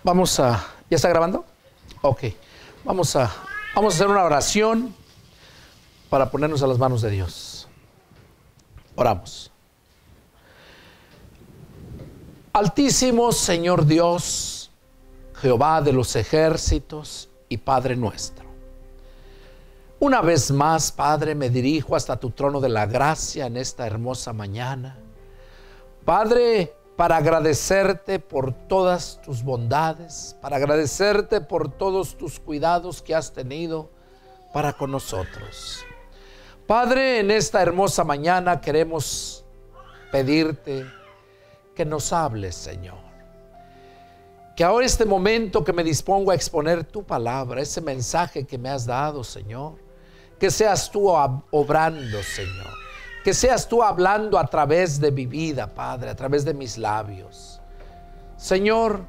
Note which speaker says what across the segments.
Speaker 1: ¿Ya está grabando? Ok. Vamos a hacer una oración para ponernos a las manos de Dios. Oramos. Altísimo Señor Dios, Jehová de los ejércitos y Padre nuestro. Una vez más, Padre, me dirijo hasta tu trono de la gracia en esta hermosa mañana. Padre, para agradecerte por todas tus bondades, para agradecerte por todos tus cuidados que has tenido para con nosotros. Padre, en esta hermosa mañana queremos pedirte que nos hables, Señor. Que ahora este momento que me dispongo a exponer tu palabra, ese mensaje que me has dado, Señor, que seas tú obrando, Señor. Que seas tú hablando a través de mi vida, Padre, a través de mis labios. Señor,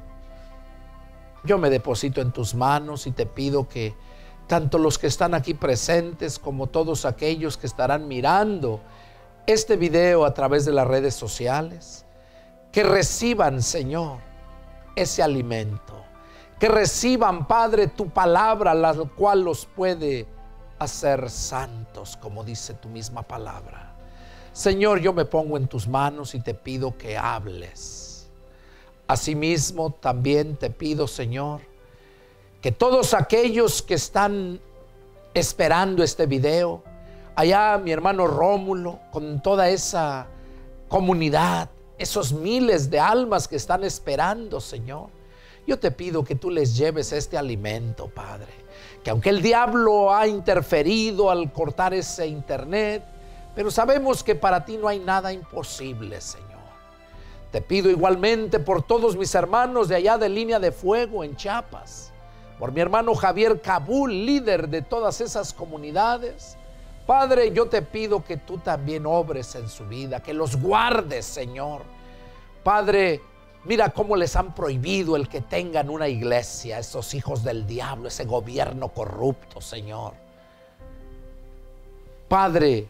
Speaker 1: yo me deposito en tus manos y te pido que tanto los que están aquí presentes como todos aquellos que estarán mirando este video a través de las redes sociales, que reciban, Señor, ese alimento. Que reciban, Padre, tu palabra, la cual los puede hacer santos, como dice tu misma palabra. Señor, yo me pongo en tus manos y te pido que hables. Asimismo, también te pido, Señor, que todos aquellos que están esperando este video, allá mi hermano Rómulo, con toda esa comunidad, esos miles de almas que están esperando, Señor, yo te pido que tú les lleves este alimento, Padre. Que aunque el diablo ha interferido al cortar ese internet, pero sabemos que para ti no hay nada imposible, Señor. Te pido igualmente por todos mis hermanos de allá de Línea de Fuego en Chiapas, por mi hermano Javier Cabul, líder de todas esas comunidades. Padre, yo te pido que tú también obres en su vida, que los guardes, Señor. Padre, mira cómo les han prohibido el que tengan una iglesia, esos hijos del diablo, ese gobierno corrupto, Señor. Padre,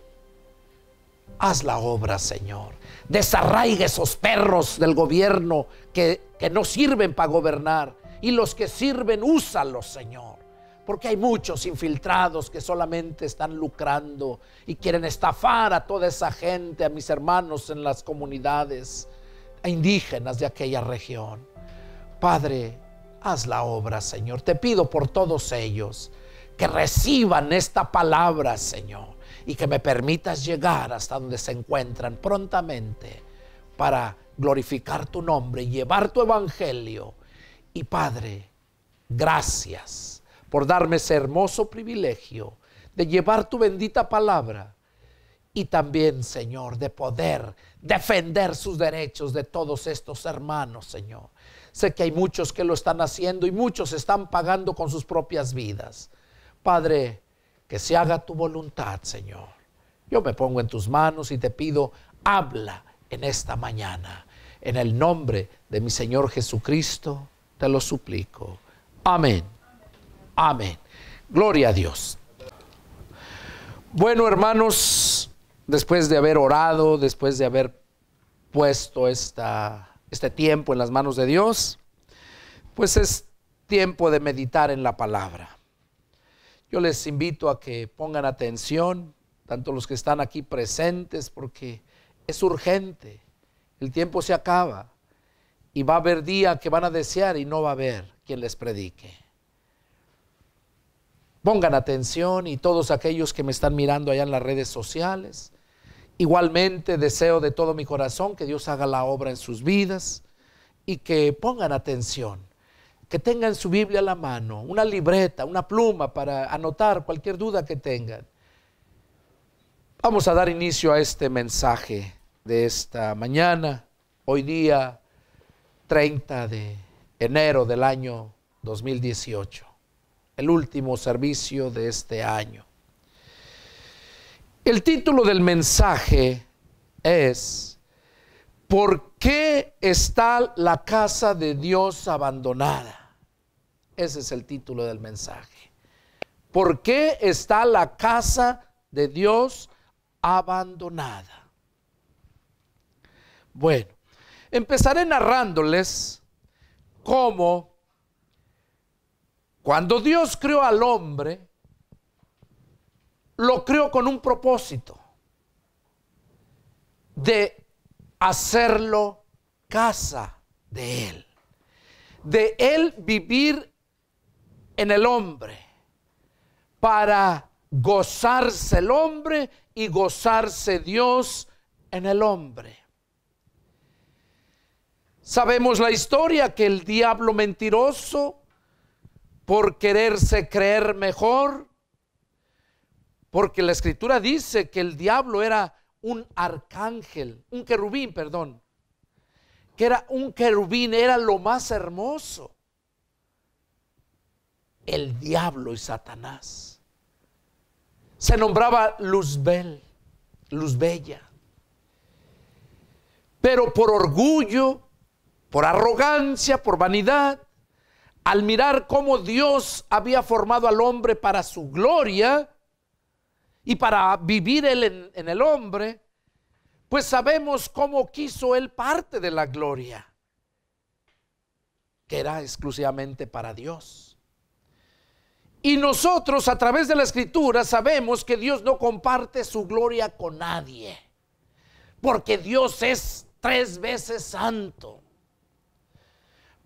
Speaker 1: haz la obra, Señor. Desarraiga esos perros del gobierno que no sirven para gobernar. Y los que sirven, úsalos, Señor. Porque hay muchos infiltrados que solamente están lucrando y quieren estafar a toda esa gente, a mis hermanos en las comunidades indígenas de aquella región. Padre, haz la obra, Señor. Te pido por todos ellos que reciban esta palabra, Señor, y que me permitas llegar hasta donde se encuentran prontamente para glorificar tu nombre y llevar tu evangelio. Y Padre, gracias por darme ese hermoso privilegio de llevar tu bendita palabra y también, Señor, de poder defender sus derechos de todos estos hermanos, Señor. Sé que hay muchos que lo están haciendo y muchos están pagando con sus propias vidas. Padre, que se haga tu voluntad, Señor. Yo me pongo en tus manos y te pido, habla en esta mañana. En el nombre de mi Señor Jesucristo, te lo suplico. Amén. Amén. Gloria a Dios. Bueno, hermanos, después de haber orado, después de haber puesto este tiempo en las manos de Dios, pues es tiempo de meditar en la palabra. Yo les invito a que pongan atención, tanto los que están aquí presentes, porque es urgente. El tiempo se acaba y va a haber día que van a desear y no va a haber quien les predique. Pongan atención y todos aquellos que me están mirando allá en las redes sociales, igualmente deseo de todo mi corazón que Dios haga la obra en sus vidas y que pongan atención. Que tengan su Biblia a la mano, una libreta, una pluma para anotar cualquier duda que tengan. Vamos a dar inicio a este mensaje de esta mañana, hoy día 30 de enero del año 2018, el último servicio de este año. El título del mensaje es: ¿por qué está la casa de Dios abandonada? Ese es el título del mensaje. ¿Por qué está la casa de Dios abandonada? Bueno, empezaré narrándoles cómo Cuando Dios creó al hombre, lo creó con un propósito de hacerlo casa de él vivir en el hombre, para gozarse el hombre y gozarse Dios en el hombre. Sabemos la historia que el diablo mentiroso, por quererse creer mejor, porque la escritura dice que el diablo era un arcángel, un querubín, perdón, que era un querubín, era lo más hermoso. El diablo y Satanás se nombraba Luzbel, luz bella, pero por orgullo, por arrogancia, por vanidad, al mirar cómo Dios había formado al hombre para su gloria y para vivir él en el hombre, pues sabemos cómo quiso él parte de la gloria, que era exclusivamente para Dios. Y nosotros a través de la escritura sabemos que Dios no comparte su gloria con nadie, porque Dios es 3 veces santo.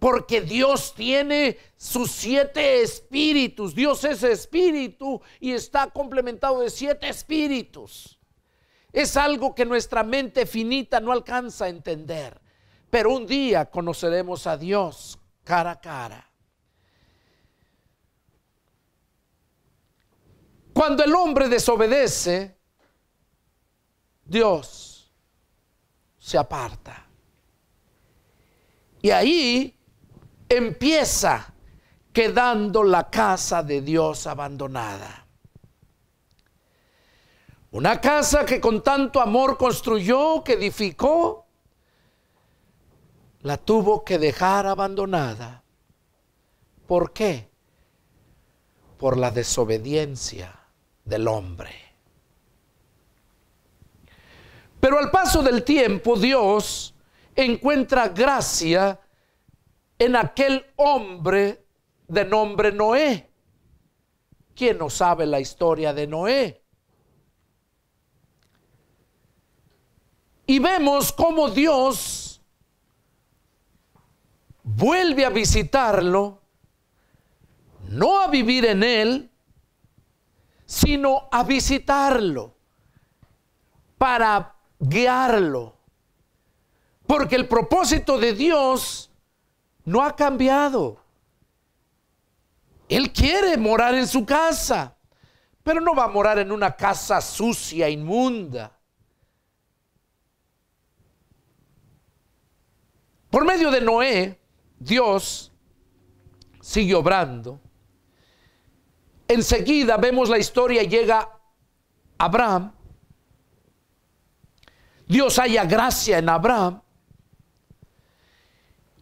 Speaker 1: Porque Dios tiene sus 7 espíritus. Dios es espíritu y está complementado de 7 espíritus. Es algo que nuestra mente finita no alcanza a entender. Pero un día conoceremos a Dios cara a cara. Cuando el hombre desobedece, Dios se aparta. Y ahí empieza quedando la casa de Dios abandonada. Una casa que con tanto amor construyó, que edificó, la tuvo que dejar abandonada. ¿Por qué? Por la desobediencia del hombre. Pero al paso del tiempo, Dios encuentra gracia en aquel hombre de nombre Noé. ¿Quién no sabe la historia de Noé? Y vemos cómo Dios vuelve a visitarlo, no a vivir en él, sino a visitarlo para guiarlo. Porque el propósito de Dios no ha cambiado. Él quiere morar en su casa, pero no va a morar en una casa sucia, inmunda. Por medio de Noé, Dios sigue obrando. Enseguida vemos la historia, llega Abraham. Dios halla gracia en Abraham.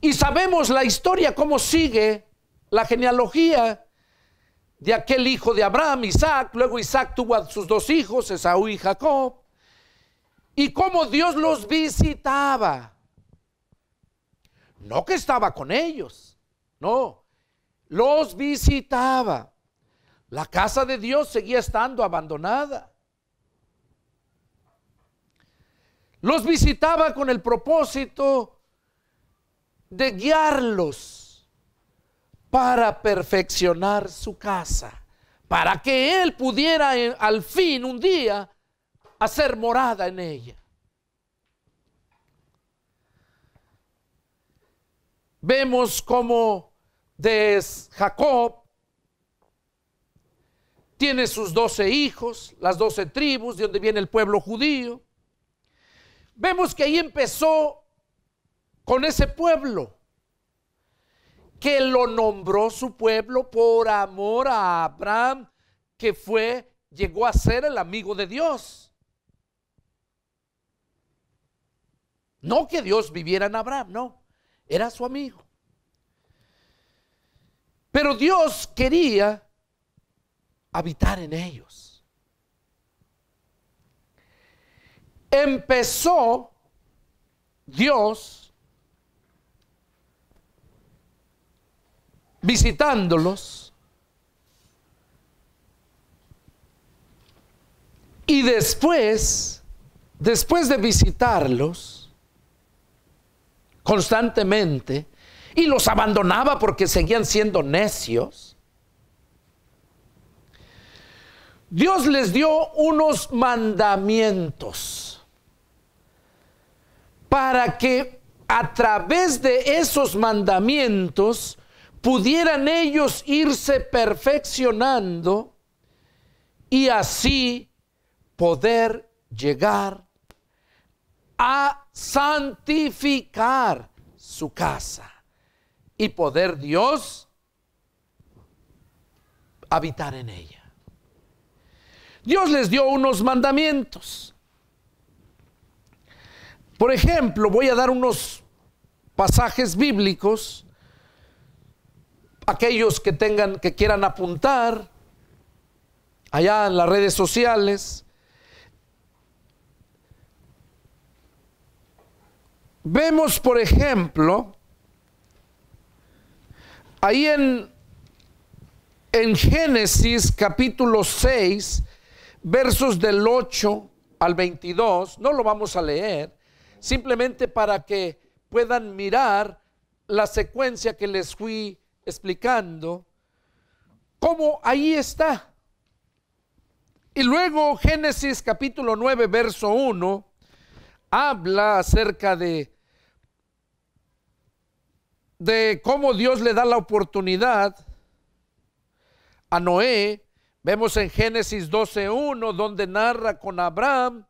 Speaker 1: Y sabemos la historia, cómo sigue la genealogía de aquel hijo de Abraham, Isaac. Luego Isaac tuvo a sus 2 hijos, Esaú y Jacob. Y cómo Dios los visitaba. No que estaba con ellos, no, los visitaba. La casa de Dios seguía estando abandonada. Los visitaba con el propósito de guiarlos para perfeccionar su casa, para que Él pudiera al fin un día hacer morada en ella. Vemos como de Jacob tiene sus 12 hijos, las 12 tribus de donde viene el pueblo judío. Vemos que ahí empezó con ese pueblo, que lo nombró su pueblo por amor a Abraham, que llegó a ser el amigo de Dios. No que Dios viviera en Abraham, no, era su amigo. Pero Dios quería habitar en ellos. Empezó Dios visitándolos después de visitarlos constantemente, y los abandonaba porque seguían siendo necios, Dios les dio unos mandamientos para que a través de esos mandamientos pudieran ellos irse perfeccionando y así poder llegar a santificar su casa y poder Dios habitar en ella. Dios les dio unos mandamientos. Por ejemplo, voy a dar unos pasajes bíblicos. Aquellos que quieran apuntar allá en las redes sociales. Vemos, por ejemplo, ahí en Génesis capítulo 6, versos del 8 al 22, no lo vamos a leer, simplemente para que puedan mirar la secuencia que les fui explicando, cómo ahí está. Y luego Génesis capítulo 9, verso 1, habla acerca de cómo Dios le da la oportunidad a Noé. Vemos en Génesis 12:1 donde narra con Abraham.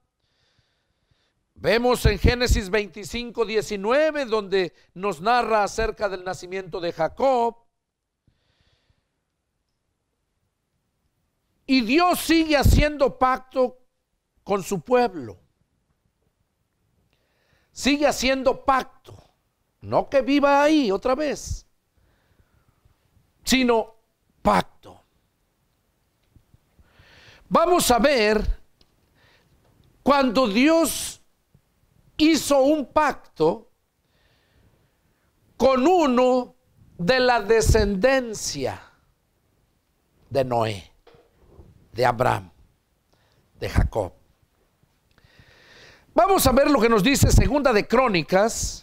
Speaker 1: Vemos en Génesis 25:19 donde nos narra acerca del nacimiento de Jacob. Y Dios sigue haciendo pacto con su pueblo. Sigue haciendo pacto. No que viva ahí otra vez, sino pacto. Vamos a ver cuando Dios hizo un pacto con uno de la descendencia de Noé, de Abraham, de Jacob. Vamos a ver lo que nos dice Segunda de Crónicas.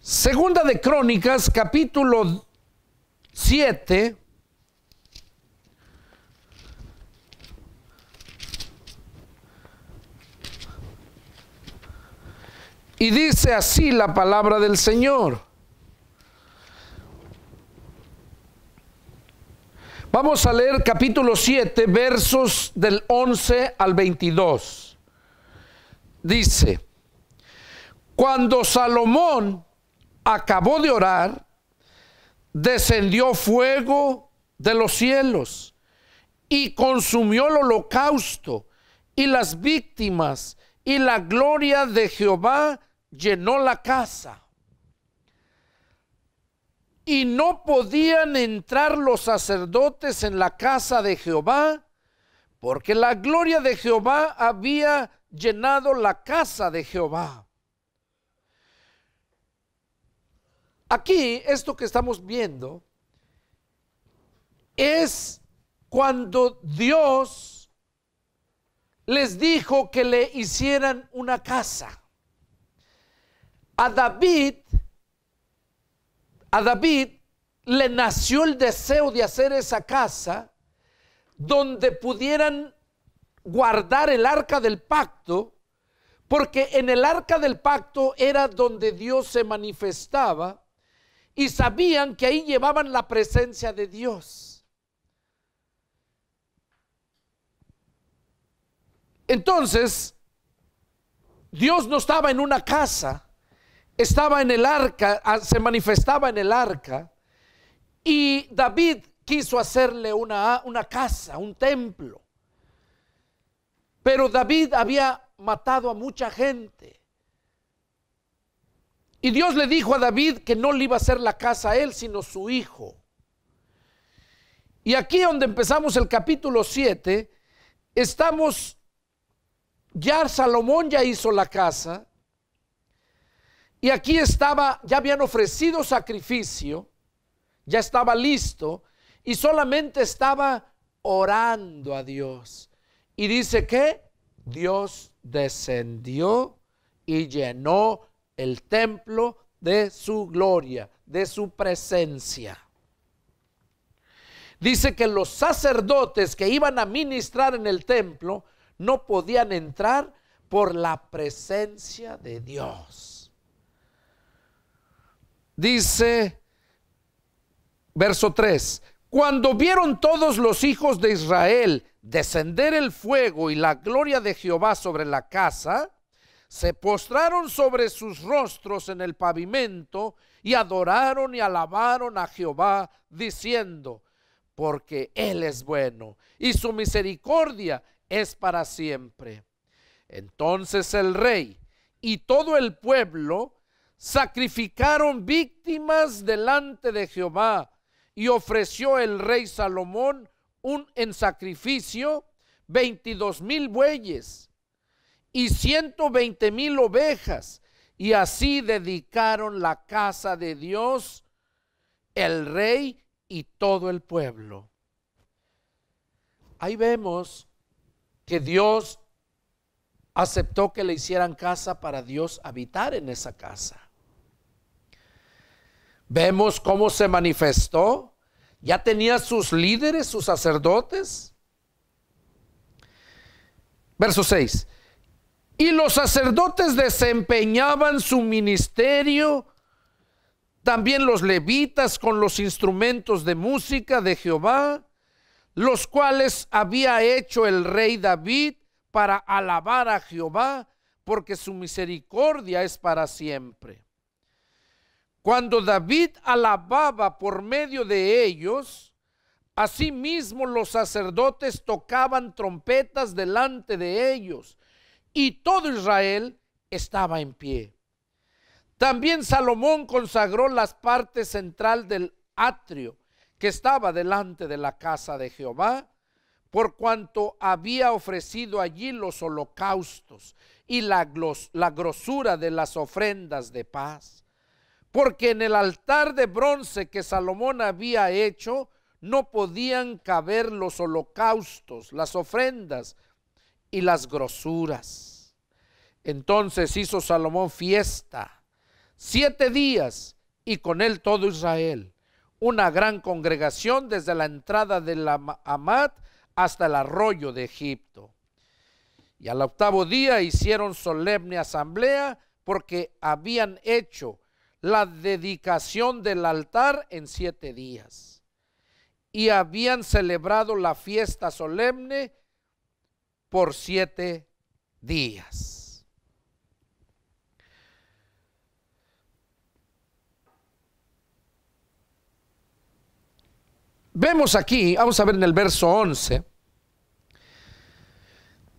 Speaker 1: Segunda de Crónicas, capítulo 7. Y dice así la palabra del Señor. Vamos a leer capítulo 7, versos del 11 al 22. Dice: cuando Salomón acabó de orar, descendió fuego de los cielos y consumió el holocausto y las víctimas, y la gloria de Jehová llenó la casa. Y no podían entrar los sacerdotes en la casa de Jehová, porque la gloria de Jehová había llenado la casa de Jehová. Aquí, esto que estamos viendo es cuando Dios les dijo que le hicieran una casa. A David le nació el deseo de hacer esa casa donde pudieran guardar el arca del pacto, porque en el arca del pacto era donde Dios se manifestaba y sabían que ahí llevaban la presencia de Dios. Entonces, Dios no estaba en una casa, estaba en el arca, se manifestaba en el arca, y David quiso hacerle una casa, un templo. Pero David había matado a mucha gente. Y Dios le dijo a David que no le iba a hacer la casa a él, sino su hijo. Y aquí donde empezamos el capítulo 7, estamos, ya Salomón ya hizo la casa. Y aquí estaba, ya habían ofrecido sacrificio, ya estaba listo, y solamente estaba orando a Dios. Y dice que Dios descendió y llenó el templo de su gloria, de su presencia. Dice que los sacerdotes que iban a ministrar en el templo no podían entrar por la presencia de Dios. Dice, verso 3, cuando vieron todos los hijos de Israel descender el fuego y la gloria de Jehová sobre la casa, se postraron sobre sus rostros en el pavimento y adoraron y alabaron a Jehová, diciendo, porque Él es bueno y su misericordia es para siempre. Entonces el rey y todo el pueblo sacrificaron víctimas delante de Jehová, y ofreció el rey Salomón en sacrificio 22,000 bueyes y 120,000 ovejas, y así dedicaron la casa de Dios, el rey y todo el pueblo. Ahí vemos que Dios aceptó que le hicieran casa para Dios habitar en esa casa. Vemos cómo se manifestó. Ya tenía sus líderes, sus sacerdotes. Verso 6. Y los sacerdotes desempeñaban su ministerio, también los levitas con los instrumentos de música de Jehová, los cuales había hecho el rey David para alabar a Jehová, porque su misericordia es para siempre. Cuando David alababa por medio de ellos, asimismo los sacerdotes tocaban trompetas delante de ellos, y todo Israel estaba en pie. También Salomón consagró las partes central del atrio que estaba delante de la casa de Jehová, por cuanto había ofrecido allí los holocaustos y la grosura de las ofrendas de paz. Porque en el altar de bronce que Salomón había hecho, no podían caber los holocaustos, las ofrendas y las grosuras. Entonces hizo Salomón fiesta 7 días, y con él todo Israel, una gran congregación desde la entrada de la Hamat hasta el arroyo de Egipto. Y al 8º día hicieron solemne asamblea, porque habían hecho la dedicación del altar en 7 días. Y habían celebrado la fiesta solemne por 7 días. Vemos aquí, vamos a ver en el verso 11.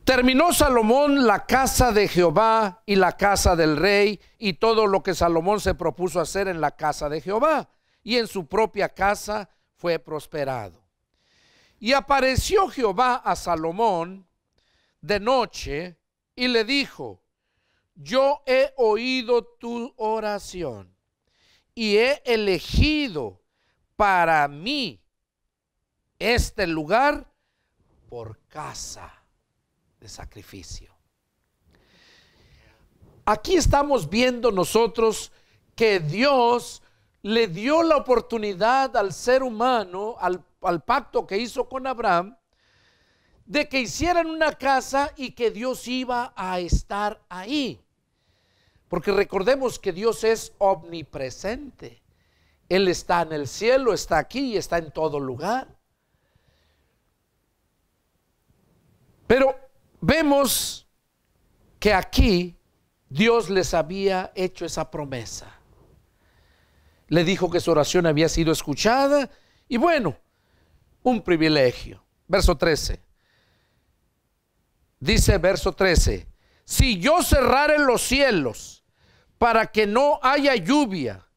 Speaker 1: Terminó Salomón la casa de Jehová y la casa del rey, y todo lo que Salomón se propuso hacer en la casa de Jehová, y en su propia casa fue prosperado. Y apareció Jehová a Salomón de noche y le dijo: yo he oído tu oración y he elegido para mí este lugar por casa de sacrificio. Aquí estamos viendo nosotros que Dios le dio la oportunidad al ser humano, al pacto que hizo con Abraham, de que hicieran una casa y que Dios iba a estar ahí. Porque recordemos que Dios es omnipresente. Él está en el cielo, está aquí y está en todo lugar. Pero vemos que aquí Dios les había hecho esa promesa. Le dijo que su oración había sido escuchada, y bueno, un privilegio. Verso 13. Dice verso 13: si yo cerrare los cielos para que no haya lluvia,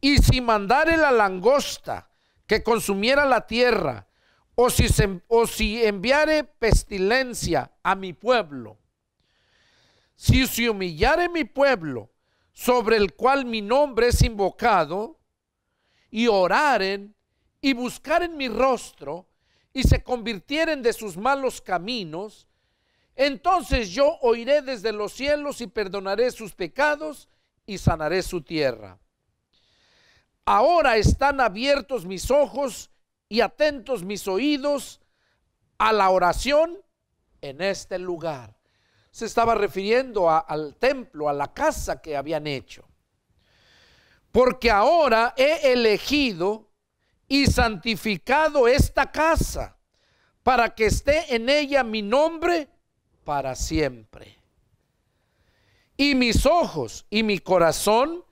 Speaker 1: y si mandare la langosta que consumiera la tierra, o si enviare pestilencia a mi pueblo, si se humillare mi pueblo, sobre el cual mi nombre es invocado, y oraren y buscaren mi rostro, y se convirtieren de sus malos caminos, entonces yo oiré desde los cielos y perdonaré sus pecados y sanaré su tierra. Ahora están abiertos mis ojos y atentos mis oídos a la oración en este lugar. Se estaba refiriendo al templo, a la casa que habían hecho. Porque ahora he elegido y santificado esta casa para que esté en ella mi nombre para siempre. Y mis ojos y mi corazón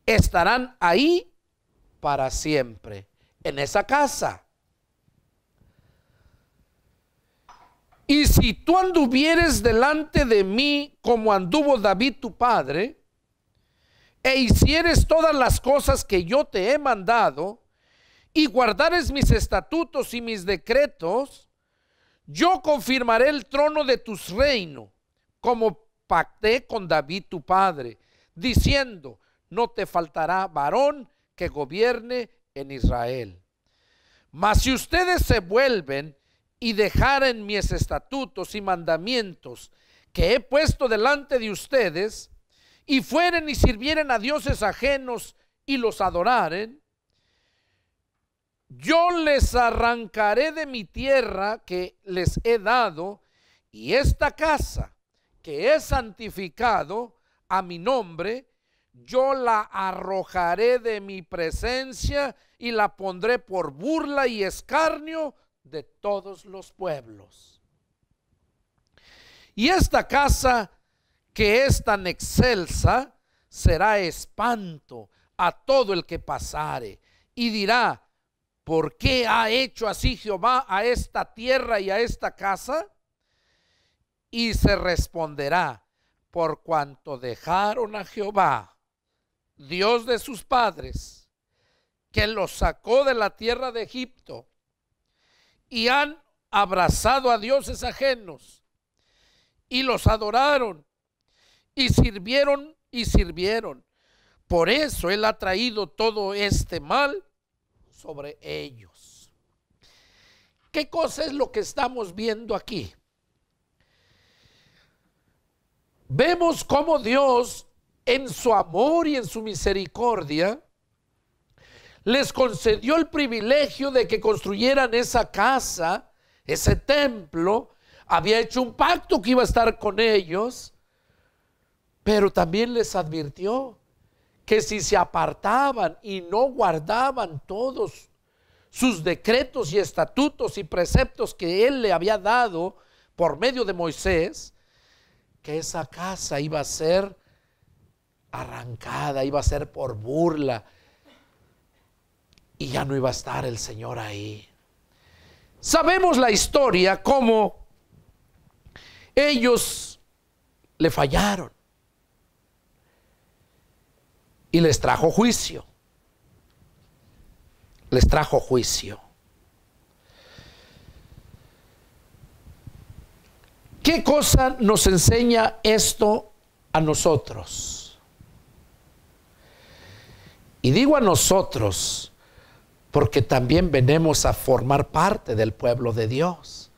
Speaker 1: estarán ahí para siempre, en esa casa. Y si tú anduvieres delante de mí como anduvo David tu padre, e hicieres todas las cosas que yo te he mandado, y guardares mis estatutos y mis decretos, yo confirmaré el trono de tu reino, como pacté con David tu padre, diciendo, no te faltará varón que gobierne en Israel. Mas si ustedes se vuelven y dejaren mis estatutos y mandamientos que he puesto delante de ustedes, y fueren y sirvieren a dioses ajenos y los adoraren, yo les arrancaré de mi tierra que les he dado, y esta casa que he santificado a mi nombre, yo la arrojaré de mi presencia y la pondré por burla y escarnio de todos los pueblos. Y esta casa que es tan excelsa será espanto a todo el que pasare, y dirá, ¿por qué ha hecho así Jehová a esta tierra y a esta casa? Y se responderá, por cuanto dejaron a Jehová, Dios de sus padres, que los sacó de la tierra de Egipto, y han abrazado a dioses ajenos, y los adoraron, y sirvieron. Por eso Él ha traído todo este mal sobre ellos. ¿Qué cosa es lo que estamos viendo aquí? Vemos cómo Dios, en su amor y en su misericordia, les concedió el privilegio de que construyeran esa casa, ese templo. Había hecho un pacto que iba a estar con ellos, pero también les advirtió que si se apartaban y no guardaban todos sus decretos y estatutos y preceptos que Él le había dado por medio de Moisés, que esa casa iba a ser arrancada, iba a ser por burla, y ya no iba a estar el Señor ahí. Sabemos la historia, cómo ellos le fallaron y les trajo juicio. Les trajo juicio. ¿Qué cosa nos enseña esto a nosotros? Y digo a nosotros porque también venimos a formar parte del pueblo de Dios,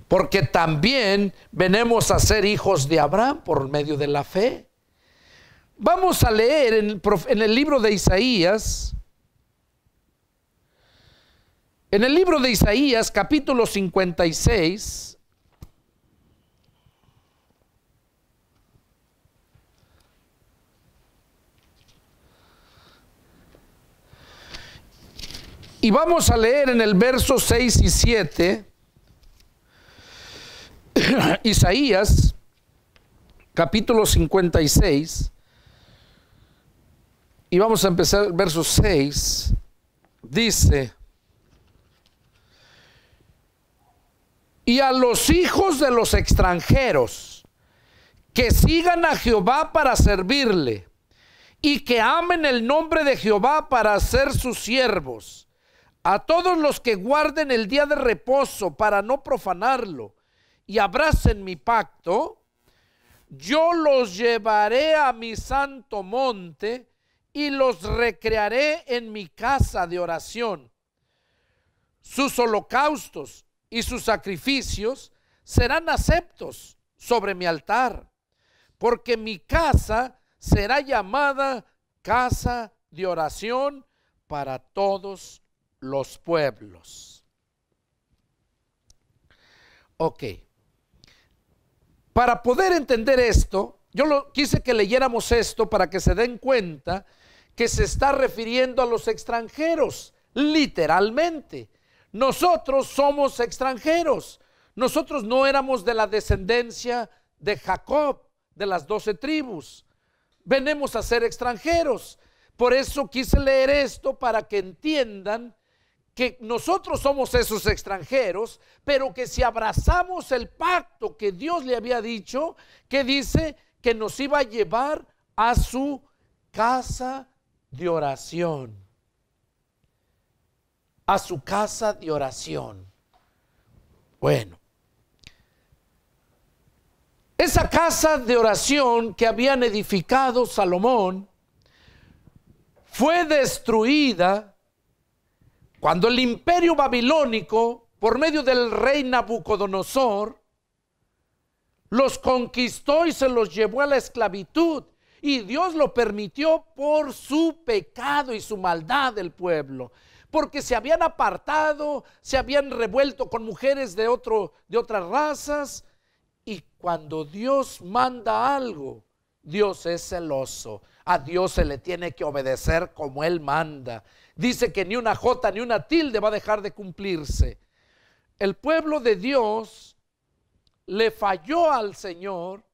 Speaker 1: porque también venimos a ser hijos de Abraham por medio de la fe. Vamos a leer en el libro de Isaías, capítulo 56. Y vamos a leer en el verso 6 y 7, Isaías, capítulo 56, y vamos a empezar el verso 6, dice, y a los hijos de los extranjeros que sigan a Jehová para servirle, y que amen el nombre de Jehová para ser sus siervos, a todos los que guarden el día de reposo para no profanarlo y abracen mi pacto, yo los llevaré a mi santo monte y los recrearé en mi casa de oración. sus holocaustos y sus sacrificios serán aceptos sobre mi altar, porque mi casa será llamada casa de oración para todos los pueblos. Ok. Para poder entender esto, quise que leyéramos esto para que se den cuenta que se está refiriendo a los extranjeros, literalmente. Nosotros somos extranjeros. Nosotros no éramos de la descendencia de Jacob, de las 12 tribus. Venimos a ser extranjeros. Por eso quise leer esto para que entiendan que nosotros somos esos extranjeros, pero que si abrazamos el pacto que Dios le había dicho, que dice que nos iba a llevar a su casa de oración. A su casa de oración. Bueno, esa casa de oración que habían edificado Salomón fue destruida cuando el imperio babilónico, por medio del rey Nabucodonosor, los conquistó y se los llevó a la esclavitud. Y Dios lo permitió por su pecado y su maldad del pueblo. Porque se habían apartado, se habían revuelto con mujeres de otras razas. Y cuando Dios manda algo, Dios es celoso. A Dios se le tiene que obedecer como Él manda. Dice que ni una jota ni una tilde va a dejar de cumplirse. El pueblo de Dios le falló al Señor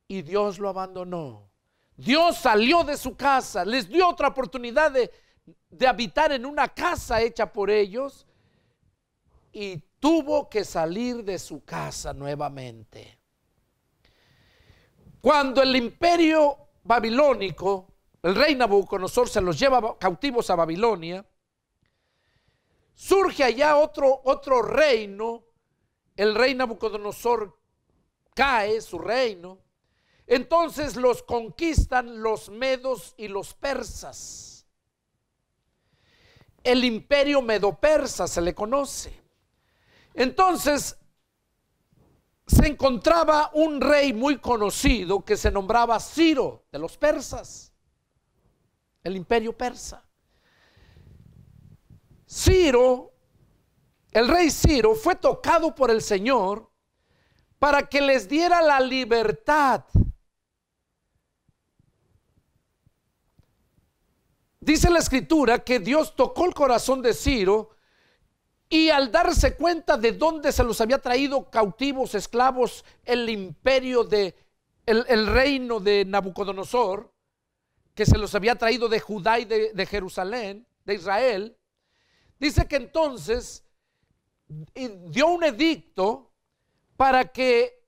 Speaker 1: y Dios lo abandonó. Dios salió de su casa, les dio otra oportunidad de habitar en una casa hecha por ellos y tuvo que salir de su casa nuevamente. Cuando el imperio babilónico, el rey Nabucodonosor se los lleva cautivos a Babilonia, surge allá otro reino. El rey Nabucodonosor cae, su reino. Entonces los conquistan los medos y los persas. El imperio medo-persa se le conoce. Entonces se encontraba un rey muy conocido que se nombraba Ciro de los persas, el imperio persa. Ciro, el rey Ciro, fue tocado por el Señor para que les diera la libertad. Dice la escritura que Dios tocó el corazón de Ciro y al darse cuenta de dónde se los había traído cautivos, esclavos, el imperio el reino de Nabucodonosor, que se los había traído de Judá y de Jerusalén, de Israel, dice que entonces dio un edicto para que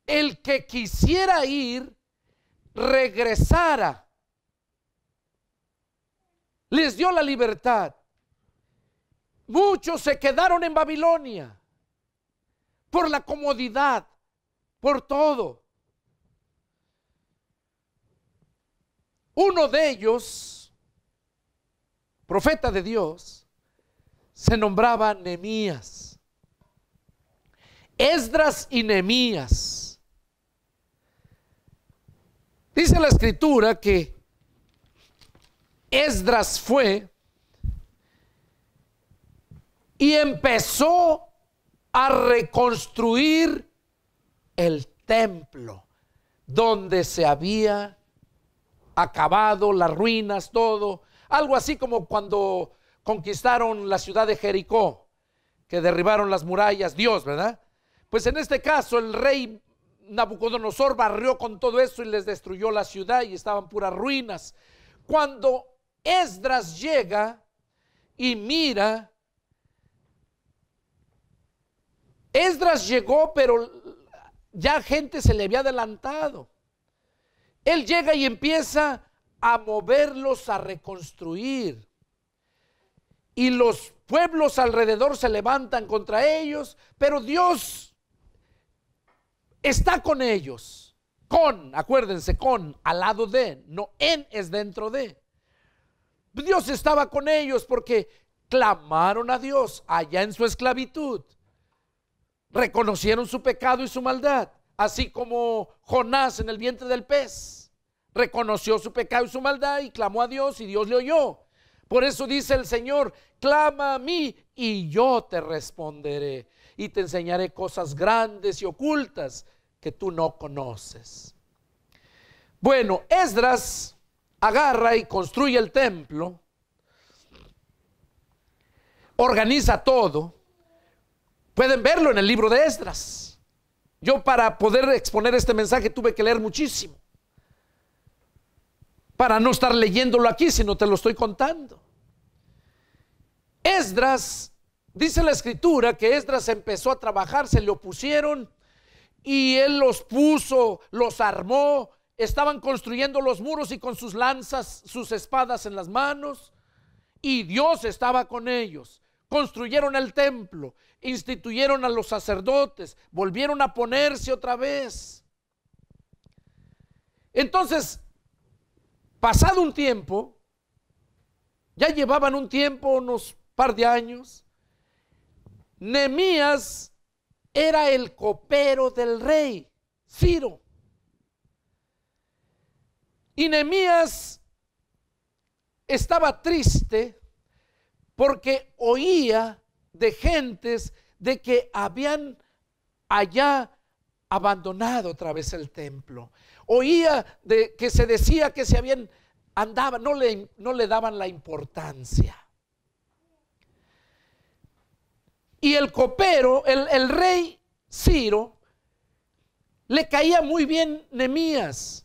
Speaker 1: el que quisiera ir regresara. Les dio la libertad. Muchos se quedaron en Babilonia por la comodidad, por todo. Uno de ellos, profeta de Dios, se nombraba Nehemías. Esdras y Nehemías. Dice la escritura que Esdras fue y empezó a reconstruir el templo donde se había acabado, las ruinas, todo. Algo así como cuando conquistaron la ciudad de Jericó, que derribaron las murallas, Dios, ¿verdad? Pues en este caso el rey Nabucodonosor barrió con todo eso y les destruyó la ciudad y estaban puras ruinas. Cuando Esdras llega y mira, Esdras llegó, pero ya gente se le había adelantado. Él llega y empieza a moverlos, a reconstruir. Y los pueblos alrededor se levantan contra ellos, pero Dios está con ellos. Acuérdense, al lado de, no en es dentro de. Dios estaba con ellos porque clamaron a Dios allá en su esclavitud. Reconocieron su pecado y su maldad, así como Jonás en el vientre del pez. Reconoció su pecado y su maldad y clamó a Dios y Dios le oyó. Por eso dice el Señor: clama a mí y yo te responderé y te enseñaré cosas grandes y ocultas que tú no conoces. Bueno, Esdras agarra y construye el templo, organiza todo. Pueden verlo en el libro de Esdras. Yo, para poder exponer este mensaje, tuve que leer muchísimo, para no estar leyéndolo aquí, sino te lo estoy contando. Esdras, dice la escritura que Esdras empezó a trabajar, se le opusieron y él los puso, los armó. Estaban construyendo los muros y con sus lanzas, sus espadas en las manos, y Dios estaba con ellos. Construyeron el templo, instituyeron a los sacerdotes, volvieron a ponerse otra vez. Entonces, pasado un tiempo, ya llevaban un tiempo, unos par de años, Nehemías era el copero del rey Ciro. Y Nehemías estaba triste porque oía de gentes de que habían allá abandonado otra vez el templo. Oía de que se decía que se habían andado, no le daban la importancia. Y el copero, el rey Ciro, le caía muy bien Nehemías.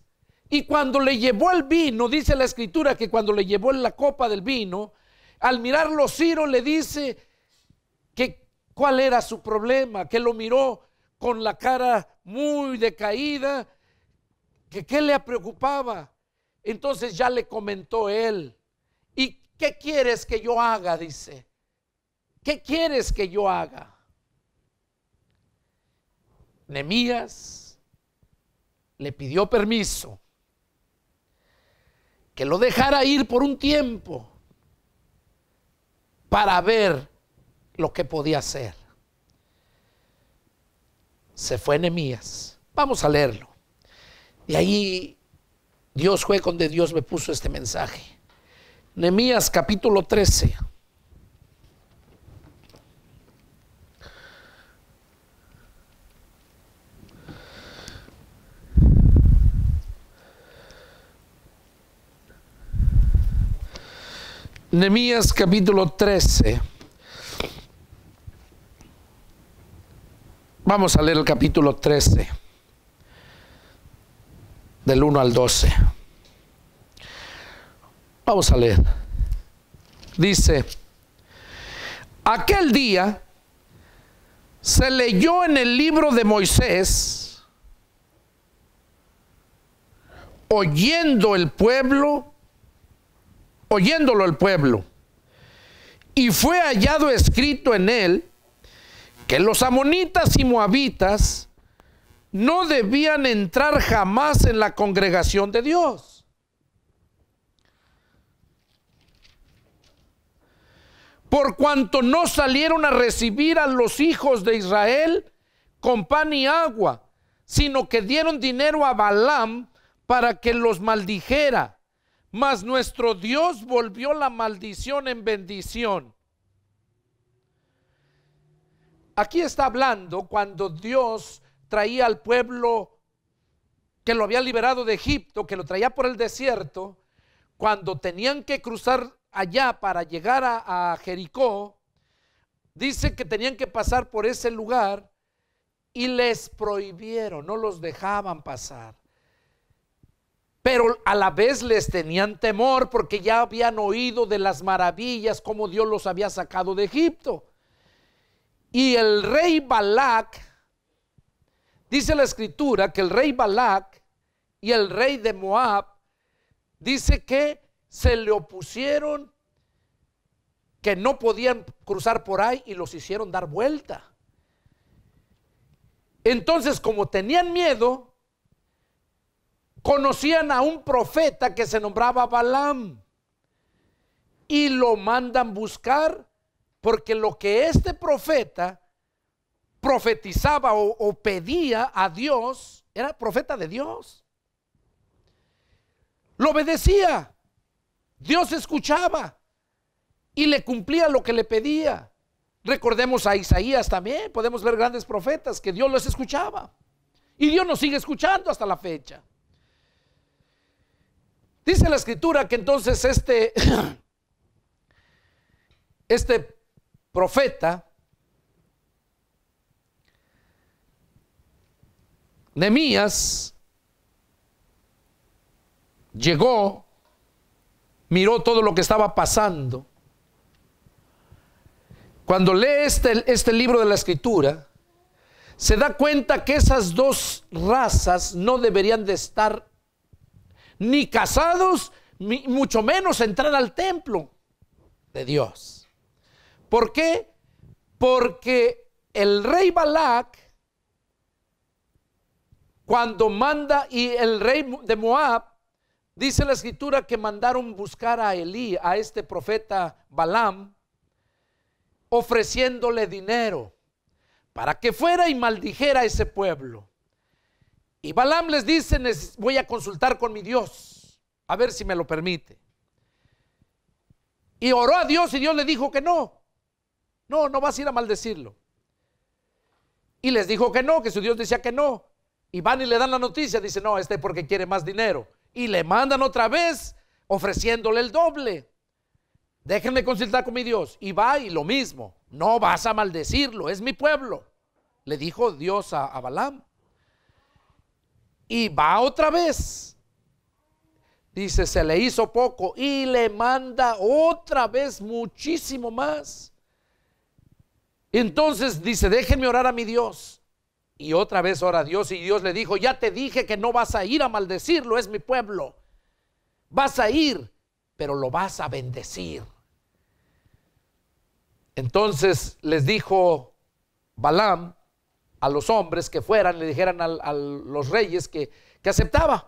Speaker 1: Y cuando le llevó el vino, dice la escritura que cuando le llevó la copa del vino, al mirarlo Ciro le dice que cuál era su problema, que lo miró con la cara muy decaída, que qué le preocupaba. Entonces ya le comentó él: ¿y qué quieres que yo haga? Dice, ¿qué quieres que yo haga? Nehemías le pidió permiso, que lo dejara ir por un tiempo para ver lo que podía hacer. Se fue Nehemías. Vamos a leerlo. Y ahí Dios fue donde Dios me puso este mensaje. Nehemías capítulo 13. Nehemías capítulo 13. Vamos a leer el capítulo 13, del 1 al 12. Vamos a leer. Dice: aquel día se leyó en el libro de Moisés, oyéndolo el pueblo, y fue hallado escrito en él que los amonitas y moabitas no debían entrar jamás en la congregación de Dios. Por cuanto no salieron a recibir a los hijos de Israel con pan y agua, sino que dieron dinero a Balaam para que los maldijera. Mas nuestro Dios volvió la maldición en bendición. Aquí está hablando cuando Dios traía al pueblo que lo había liberado de Egipto, que lo traía por el desierto, cuando tenían que cruzar allá para llegar a Jericó. Dice que tenían que pasar por ese lugar y les prohibieron, no los dejaban pasar. Pero a la vez les tenían temor porque ya habían oído de las maravillas, como Dios los había sacado de Egipto. Y el rey Balac, dice la escritura que el rey Balac y el rey de Moab, dice que se le opusieron, que no podían cruzar por ahí y los hicieron dar vuelta. Entonces, como tenían miedo, conocían a un profeta que se nombraba Balaam y lo mandan buscar Porque lo que este profeta profetizaba o pedía a Dios, era profeta de Dios. Lo obedecía. Dios escuchaba y le cumplía lo que le pedía. Recordemos a Isaías también. Podemos ver grandes profetas que Dios los escuchaba. Y Dios nos sigue escuchando hasta la fecha. Dice la escritura que entonces este profeta Nehemías llegó, miró todo lo que estaba pasando. Cuando lee este libro de la escritura, se da cuenta que esas dos razas no deberían de estar ni casados, ni mucho menos entrar al templo de Dios. ¿Por qué? Porque el rey Balac, cuando manda, y el rey de Moab, dice la escritura que mandaron buscar a Elí, a este profeta Balaam, ofreciéndole dinero para que fuera y maldijera a ese pueblo. Y Balaam les dice: voy a consultar con mi Dios, a ver si me lo permite. Y oró a Dios y Dios le dijo que no vas a ir a maldecirlo. Y les dijo que no, que su Dios decía que no. Y van y le dan la noticia, dice: no, porque quiere más dinero. Y le mandan otra vez ofreciéndole el doble. Déjenme consultar con mi Dios. Y va y lo mismo: no vas a maldecirlo, es mi pueblo, le dijo Dios a Balaam. Y va otra vez, dice: se le hizo poco, y le manda otra vez muchísimo más. Entonces dice: déjenme orar a mi Dios. Y otra vez ora a Dios, y Dios le dijo: ya te dije que no vas a ir a maldecirlo, es mi pueblo. Vas a ir, pero lo vas a bendecir. Entonces les dijo Balaam a los hombres que fueran, le dijeran a los reyes que aceptaba.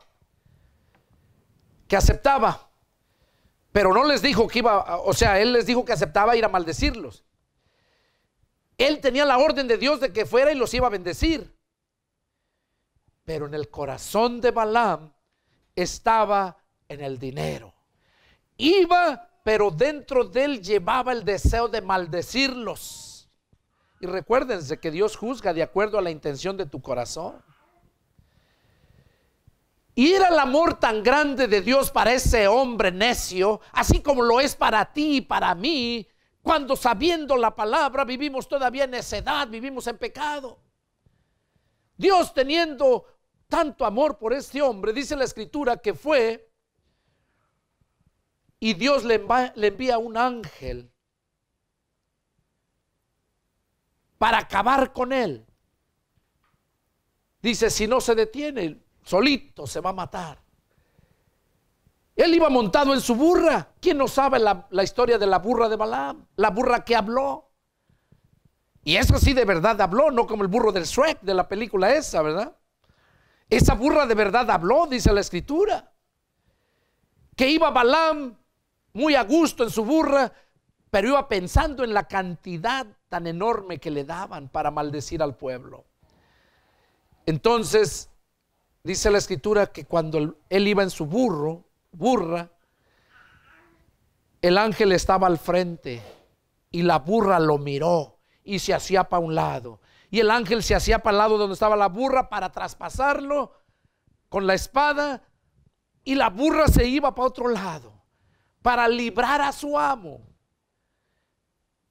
Speaker 1: Que aceptaba. Pero no les dijo que iba, o sea, él les dijo que aceptaba ir a maldecirlos. Él tenía la orden de Dios de que fuera y los iba a bendecir. Pero en el corazón de Balaam estaba en el dinero. Iba, pero dentro de él llevaba el deseo de maldecirlos. Y recuérdense que Dios juzga de acuerdo a la intención de tu corazón. Y era el amor tan grande de Dios para ese hombre necio, así como lo es para ti y para mí, cuando sabiendo la palabra vivimos todavía en necedad, vivimos en pecado. Dios, teniendo tanto amor por este hombre, dice la escritura que fue y Dios le envía un ángel para acabar con él. Dice: si no se detiene, solito se va a matar. Él iba montado en su burra. ¿Quién no sabe la historia de la burra de Balaam? La burra que habló. Y eso sí de verdad habló, no como el burro del Shrek de la película esa, ¿verdad? Esa burra de verdad habló, dice la escritura. Que iba Balaam muy a gusto en su burra, pero iba pensando en la cantidad tan enorme que le daban para maldecir al pueblo. Entonces dice la escritura que cuando él iba en su burra, el ángel estaba al frente y la burra lo miró y se hacía para un lado, y el ángel se hacía para el lado donde estaba la burra para traspasarlo con la espada, y la burra se iba para otro lado para librar a su amo.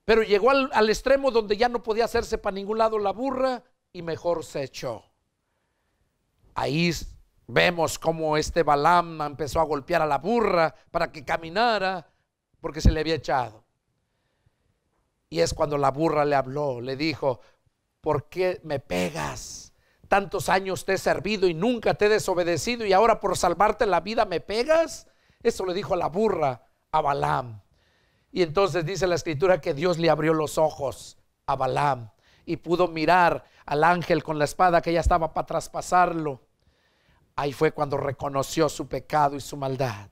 Speaker 1: Pero llegó al extremo donde ya no podía hacerse para ningún lado la burra y mejor se echó. Ahí vemos cómo este Balaam empezó a golpear a la burra para que caminara, porque se le había echado. Y es cuando la burra le habló, le dijo: ¿por qué me pegas? Tantos años te he servido y nunca te he desobedecido, y ahora por salvarte la vida me pegas. Eso le dijo a la burra a Balaam. Y entonces dice la escritura que Dios le abrió los ojos a Balaam y pudo mirar al ángel con la espada que ya estaba para traspasarlo. Ahí fue cuando reconoció su pecado y su maldad.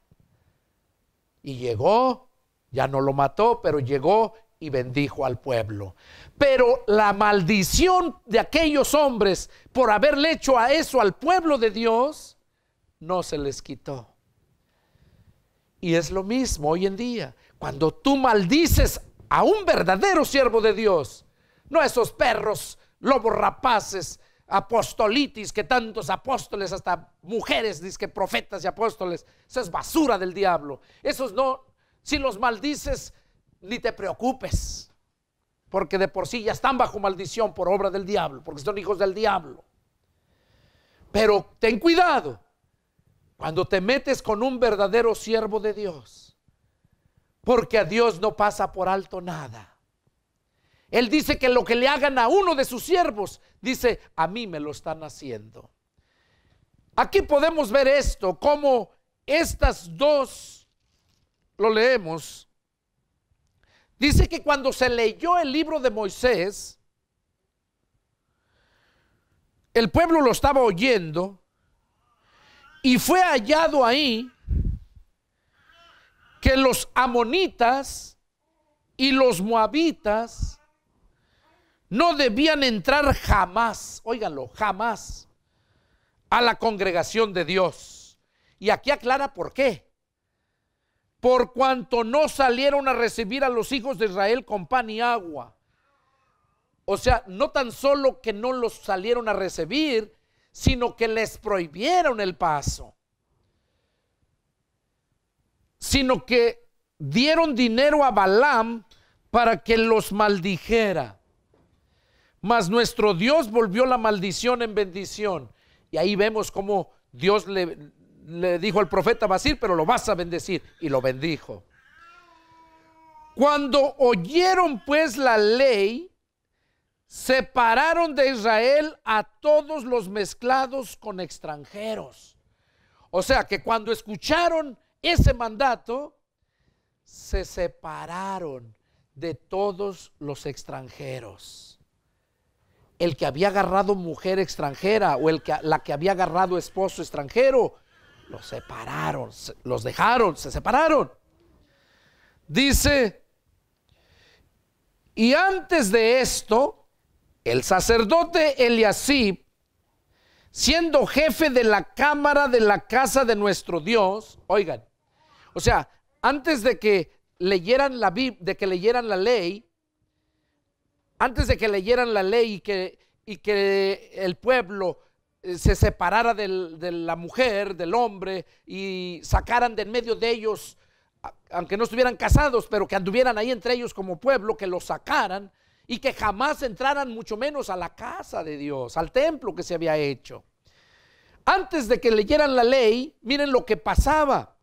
Speaker 1: Y llegó, ya no lo mató, pero llegó y bendijo al pueblo. Pero la maldición de aquellos hombres por haberle hecho a eso al pueblo de Dios no se les quitó. Y es lo mismo hoy en día. Cuando tú maldices a un verdadero siervo de Dios, no a esos perros, lobos rapaces, apostolitis, que tantos apóstoles, hasta mujeres, dizque profetas y apóstoles, eso es basura del diablo. Esos no, si los maldices, ni te preocupes, porque de por sí ya están bajo maldición por obra del diablo, porque son hijos del diablo. Pero ten cuidado cuando te metes con un verdadero siervo de Dios, porque a Dios no pasa por alto nada. Él dice que lo que le hagan a uno de sus siervos, dice, a mí me lo están haciendo. Aquí podemos ver esto, como estas dos, lo leemos. Dice que cuando se leyó el libro de Moisés, el pueblo lo estaba oyendo y fue hallado ahí que los amonitas y los moabitas no debían entrar jamás, óiganlo, jamás, a la congregación de Dios. Y aquí aclara por qué. Por cuanto no salieron a recibir a los hijos de Israel con pan y agua. O sea, no tan solo que no los salieron a recibir, sino que les prohibieron el paso. Sino que dieron dinero a Balaam para que los maldijera. Mas nuestro Dios volvió la maldición en bendición. Y ahí vemos cómo Dios le dijo al profeta, vas a ir, pero lo vas a bendecir. Y lo bendijo. Cuando oyeron pues la ley, separaron de Israel a todos los mezclados con extranjeros. O sea que cuando escucharon ese mandato, se separaron de todos los extranjeros. El que había agarrado mujer extranjera o la que había agarrado esposo extranjero, los separaron, los dejaron, se separaron. Dice, y antes de esto, el sacerdote Eliasib, siendo jefe de la cámara de la casa de nuestro Dios, oigan, o sea, antes de que leyeran la Biblia, de que leyeran la ley, antes de que leyeran la ley y que el pueblo se separara de la mujer, del hombre, y sacaran de en medio de ellos, aunque no estuvieran casados, pero que anduvieran ahí entre ellos como pueblo, que los sacaran y que jamás entraran, mucho menos a la casa de Dios, al templo que se había hecho. Antes de que leyeran la ley, miren lo que pasaba.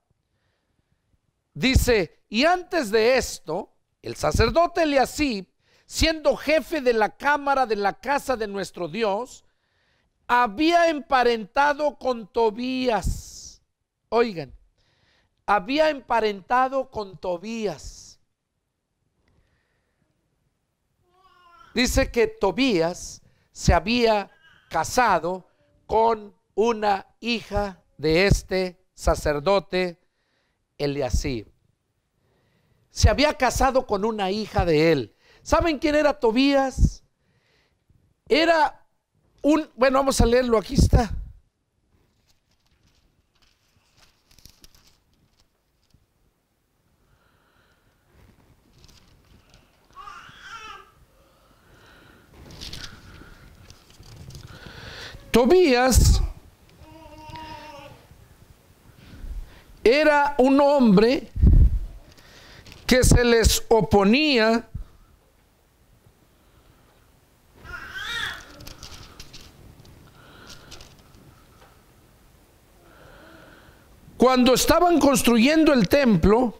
Speaker 1: Dice, y antes de esto, el sacerdote Eliasib, siendo jefe de la cámara de la casa de nuestro Dios, había emparentado con Tobías. Oigan, había emparentado con Tobías. Dice que Tobías se había casado con una hija de este sacerdote Eliasib. Se había casado con una hija de él. ¿Saben quién era Tobías? Era bueno, vamos a leerlo, aquí está. Tobías era un hombre que se les oponía cuando estaban construyendo el templo.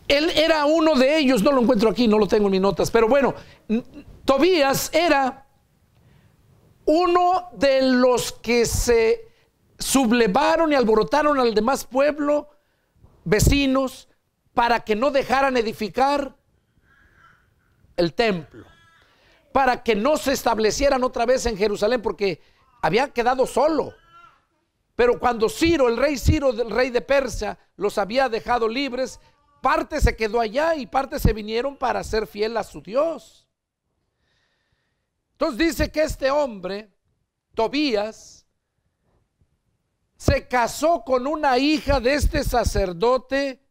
Speaker 1: Él era uno de ellos, no lo encuentro aquí, no lo tengo en mis notas, pero bueno, Tobías era uno de los que se sublevaron y alborotaron al demás pueblo, vecinos, para que no dejaran edificar el templo, para que no se establecieran otra vez en Jerusalén, porque había quedado solo. Pero cuando Ciro, el rey de Persia, los había dejado libres, parte se quedó allá y parte se vinieron para ser fiel a su Dios. Entonces dice que este hombre, Tobías, se casó con una hija de este sacerdote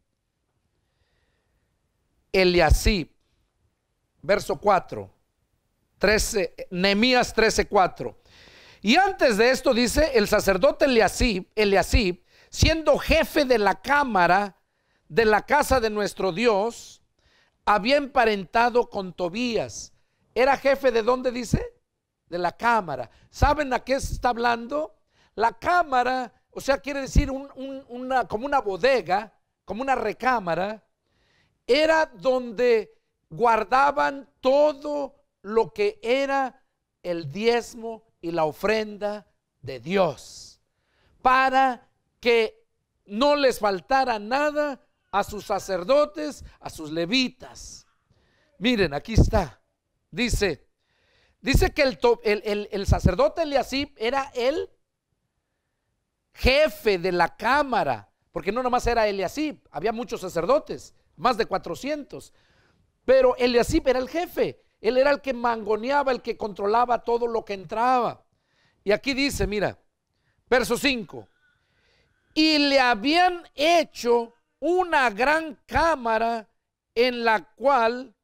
Speaker 1: Eliasib. Verso 4, 13, Nehemías 13:4. Y antes de esto dice, el sacerdote Eliasib, siendo jefe de la cámara de la casa de nuestro Dios, había emparentado con Tobías. ¿Era jefe de dónde dice? De la cámara. ¿Saben a qué se está hablando? La cámara, o sea, quiere decir como una bodega, como una recámara, era donde guardaban todo lo que era el diezmo y la ofrenda de Dios, para que no les faltara nada a sus sacerdotes, a sus levitas. Miren, aquí está. Dice que el sacerdote Eliasib era el jefe de la cámara, porque no nomás era Eliasib, había muchos sacerdotes, más de 400, pero Eliasib era el jefe. Él era el que mangoneaba, el que controlaba todo lo que entraba. Y aquí dice, mira, verso 5. Y le habían hecho una gran cámara en la cual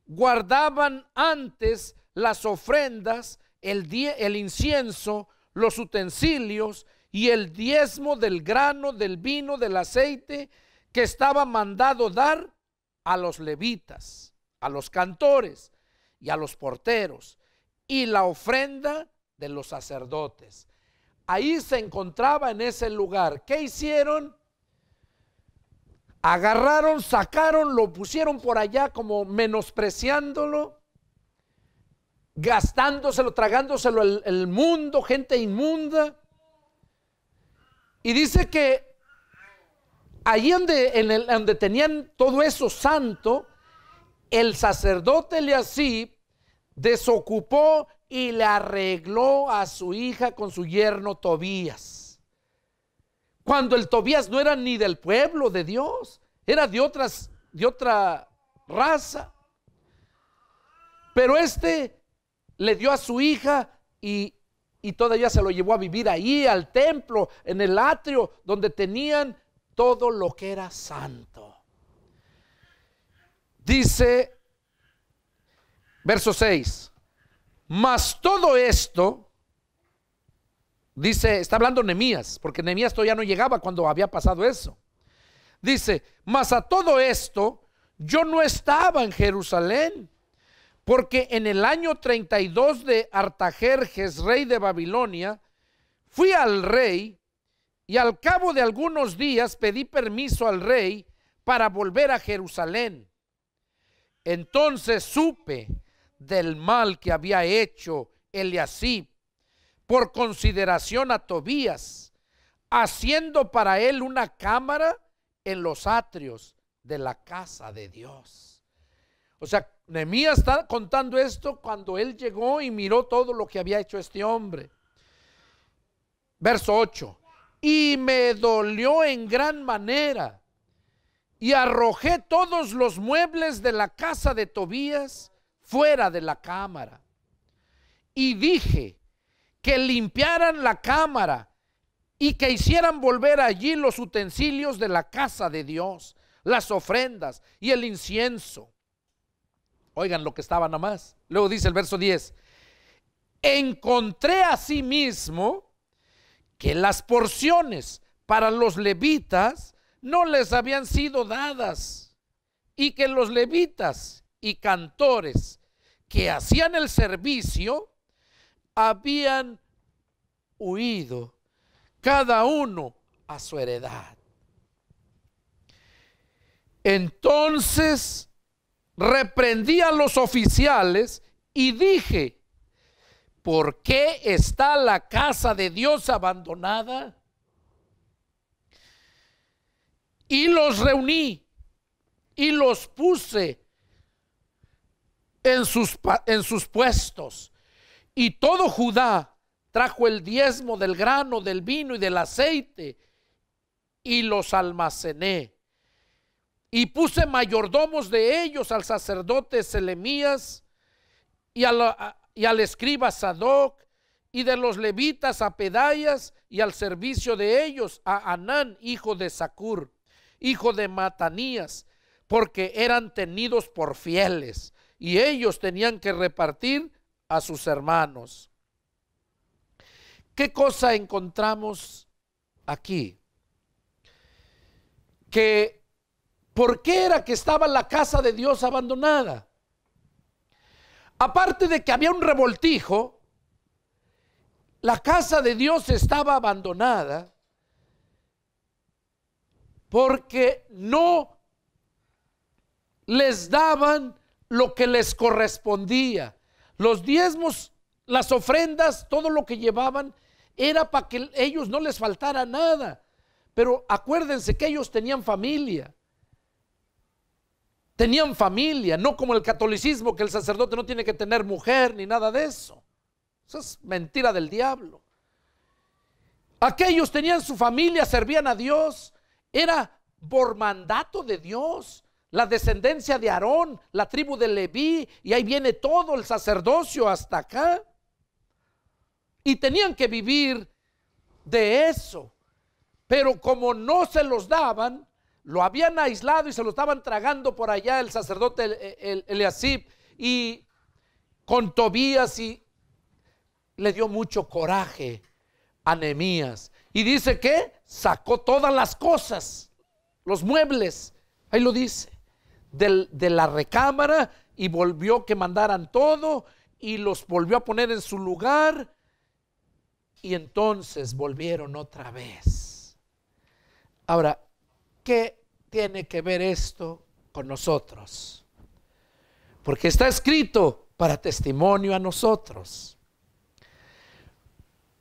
Speaker 1: guardaban antes las ofrendas, el incienso, los utensilios y el diezmo del grano, del vino, del aceite que estaba mandado dar a los levitas, a los cantores y a los porteros, y la ofrenda de los sacerdotes. Ahí se encontraba en ese lugar. ¿Qué hicieron? Agarraron, sacaron, lo pusieron por allá como menospreciándolo, gastándoselo, tragándoselo el mundo, gente inmunda. Y dice que allí donde tenían todo eso santo, el sacerdote Eliasib desocupó y le arregló a su hija con su yerno Tobías. Cuando el Tobías no era ni del pueblo de Dios, era de otra raza. Pero le dio a su hija y todavía se lo llevó a vivir ahí al templo, en el atrio, donde tenían todo lo que era santo. Dice, verso 6, mas todo esto, dice, está hablando Nehemías, porque Nehemías todavía no llegaba cuando había pasado eso. Dice, mas a todo esto yo no estaba en Jerusalén, porque en el año 32 de Artajerjes, rey de Babilonia, fui al rey y al cabo de algunos días pedí permiso al rey para volver a Jerusalén. Entonces supe del mal que había hecho Eliasib por consideración a Tobías, haciendo para él una cámara en los atrios de la casa de Dios. O sea, Nehemías está contando esto cuando él llegó y miró todo lo que había hecho este hombre. Verso 8. Y me dolió en gran manera, y arrojé todos los muebles de la casa de Tobías fuera de la cámara. Y dije que limpiaran la cámara y que hicieran volver allí los utensilios de la casa de Dios, las ofrendas y el incienso. Oigan lo que estaba nada más. Luego dice el verso 10. Encontré asimismo que las porciones para los levitas no les habían sido dadas, y que los levitas y cantores que hacían el servicio habían huido, cada uno a su heredad. Entonces reprendí a los oficiales y dije, ¿por qué está la casa de Dios abandonada? Y los reuní y los puse en sus puestos. Y todo Judá trajo el diezmo del grano, del vino y del aceite, y los almacené. Y puse mayordomos de ellos al sacerdote Selemías y al escriba Sadoc, y de los levitas a Pedayas, y al servicio de ellos a Anán, hijo de Zacur, hijo de Matanías, porque eran tenidos por fieles, y ellos tenían que repartir a sus hermanos. ¿Qué cosa encontramos aquí? Que ¿por qué era que estaba la casa de Dios abandonada? Aparte de que había un revoltijo, la casa de Dios estaba abandonada porque no les daban lo que les correspondía. Los diezmos, las ofrendas, todo lo que llevaban era para que ellos no les faltara nada. Pero acuérdense que ellos tenían familia. Tenían familia, no como el catolicismo, que el sacerdote no tiene que tener mujer ni nada de eso. Eso es mentira del diablo. Aquellos tenían su familia, servían a Dios, era por mandato de Dios, la descendencia de Aarón, la tribu de Leví, y ahí viene todo el sacerdocio hasta acá. Y tenían que vivir de eso, pero como no se los daban, lo habían aislado y se lo estaban tragando por allá el sacerdote Eliasib y con Tobías, y le dio mucho coraje a Nehemías. Y dice que sacó todas las cosas, los muebles, ahí lo dice, de la recámara, y volvió que mandaran todo y los volvió a poner en su lugar. Y entonces volvieron otra vez. Ahora, ¿qué tiene que ver esto con nosotros? Porque está escrito para testimonio a nosotros.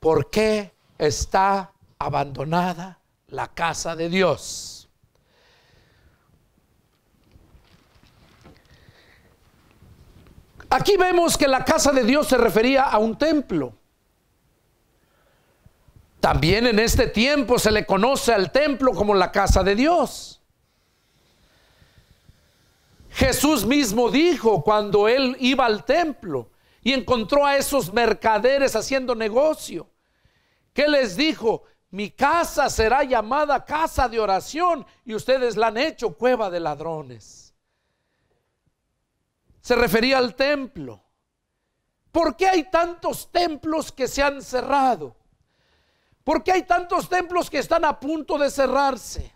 Speaker 1: ¿Por qué está abandonada la casa de Dios? Aquí vemos que la casa de Dios se refería a un templo. También en este tiempo se le conoce al templo como la casa de Dios. Jesús mismo dijo cuando él iba al templo y encontró a esos mercaderes haciendo negocio, ¿qué les dijo? Mi casa será llamada casa de oración y ustedes la han hecho cueva de ladrones. Se refería al templo. ¿Por qué hay tantos templos que se han cerrado? ¿Por qué hay tantos templos que están a punto de cerrarse?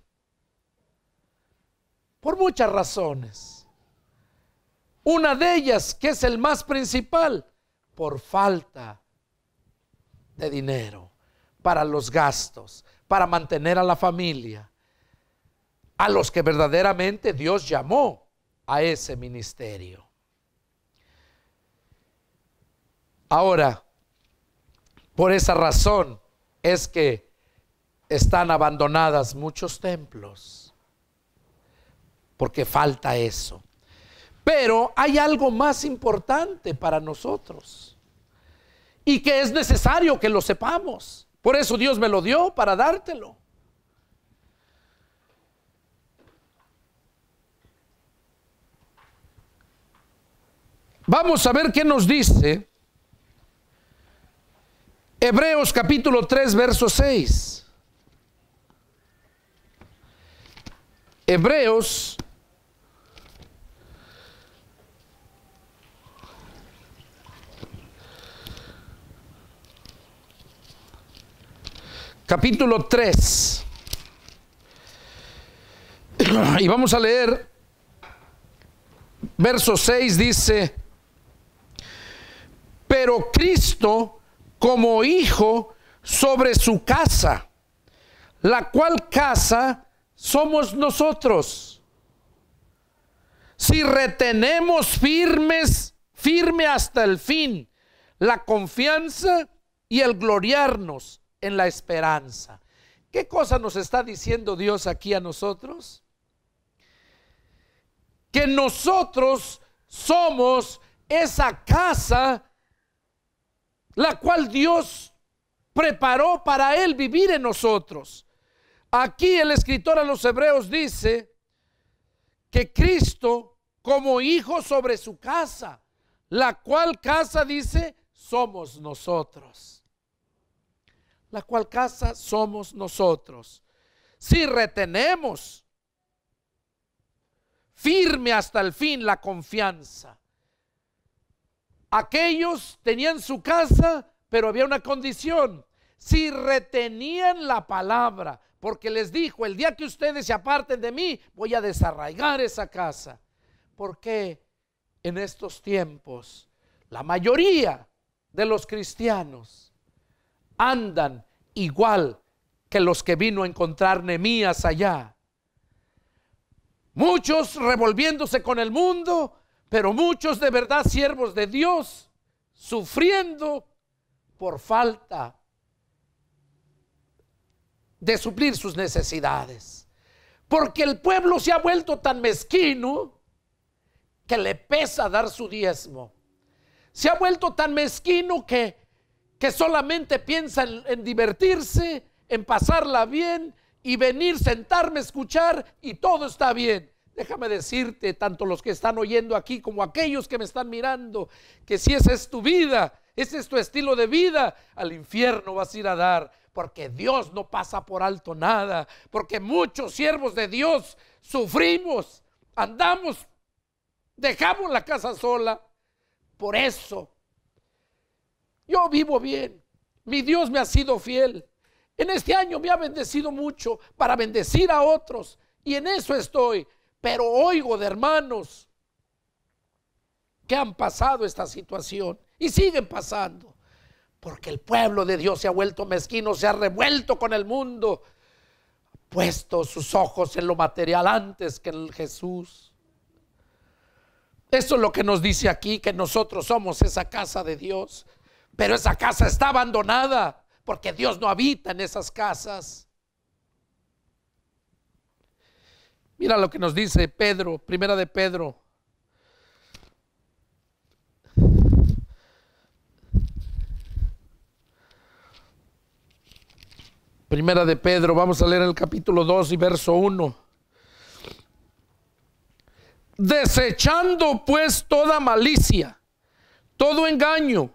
Speaker 1: Por muchas razones. Una de ellas, que es el más principal, por falta de dinero para los gastos, para mantener a la familia, a los que verdaderamente Dios llamó a ese ministerio. Ahora, por esa razón es que están abandonadas muchos templos, porque falta eso. Pero hay algo más importante para nosotros y que es necesario que lo sepamos. Por eso Dios me lo dio, para dártelo. Vamos a ver qué nos dice Hebreos capítulo 3, verso 6. Hebreos capítulo 3. Y vamos a leer verso 6, dice: pero Cristo como hijo sobre su casa, la cual casa somos nosotros, si retenemos firme hasta el fin la confianza y el gloriarnos en la esperanza. ¿Qué cosa nos está diciendo Dios aquí a nosotros? Que nosotros somos esa casa la cual Dios preparó para Él vivir en nosotros. Aquí el escritor a los Hebreos dice que Cristo como hijo sobre su casa, la cual casa, dice, somos nosotros. La cual casa somos nosotros. Si retenemos firme hasta el fin la confianza. Aquellos tenían su casa, pero había una condición: si retenían la palabra, porque les dijo, el día que ustedes se aparten de mí, voy a desarraigar esa casa. Porque en estos tiempos la mayoría de los cristianos andan igual que los que vino a encontrar Nehemías allá. Muchos revolviéndose con el mundo, pero muchos de verdad siervos de Dios, sufriendo por falta de suplir sus necesidades. Porque el pueblo se ha vuelto tan mezquino que le pesa dar su diezmo. Se ha vuelto tan mezquino que solamente piensa en divertirse, en pasarla bien y venir, sentarme, escuchar y todo está bien. Déjame decirte, tanto los que están oyendo aquí como aquellos que me están mirando, que si esa es tu vida, ese es tu estilo de vida, al infierno vas a ir a dar, porque Dios no pasa por alto nada, porque muchos siervos de Dios sufrimos, andamos, dejamos la casa sola. Por eso yo vivo bien, mi Dios me ha sido fiel. En este año me ha bendecido mucho para bendecir a otros y en eso estoy. Pero oigo de hermanos que han pasado esta situación y siguen pasando, porque el pueblo de Dios se ha vuelto mezquino, se ha revuelto con el mundo, ha puesto sus ojos en lo material antes que en Jesús. Eso es lo que nos dice aquí, que nosotros somos esa casa de Dios, pero esa casa está abandonada porque Dios no habita en esas casas. Mira lo que nos dice Pedro, primera de Pedro. Primera de Pedro, vamos a leer el capítulo 2 y verso 1. Desechando pues toda malicia, todo engaño,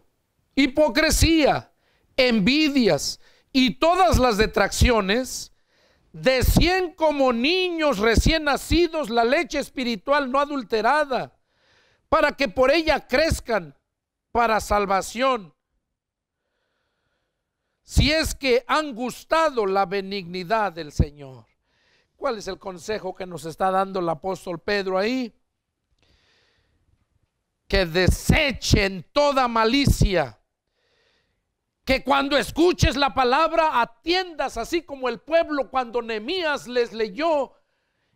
Speaker 1: hipocresía, envidias y todas las detracciones, decían como niños recién nacidos la leche espiritual no adulterada, para que por ella crezcan para salvación, si es que han gustado la benignidad del Señor. ¿Cuál es el consejo que nos está dando el apóstol Pedro ahí? Que desechen toda malicia, que cuando escuches la palabra atiendas, así como el pueblo cuando Nehemías les leyó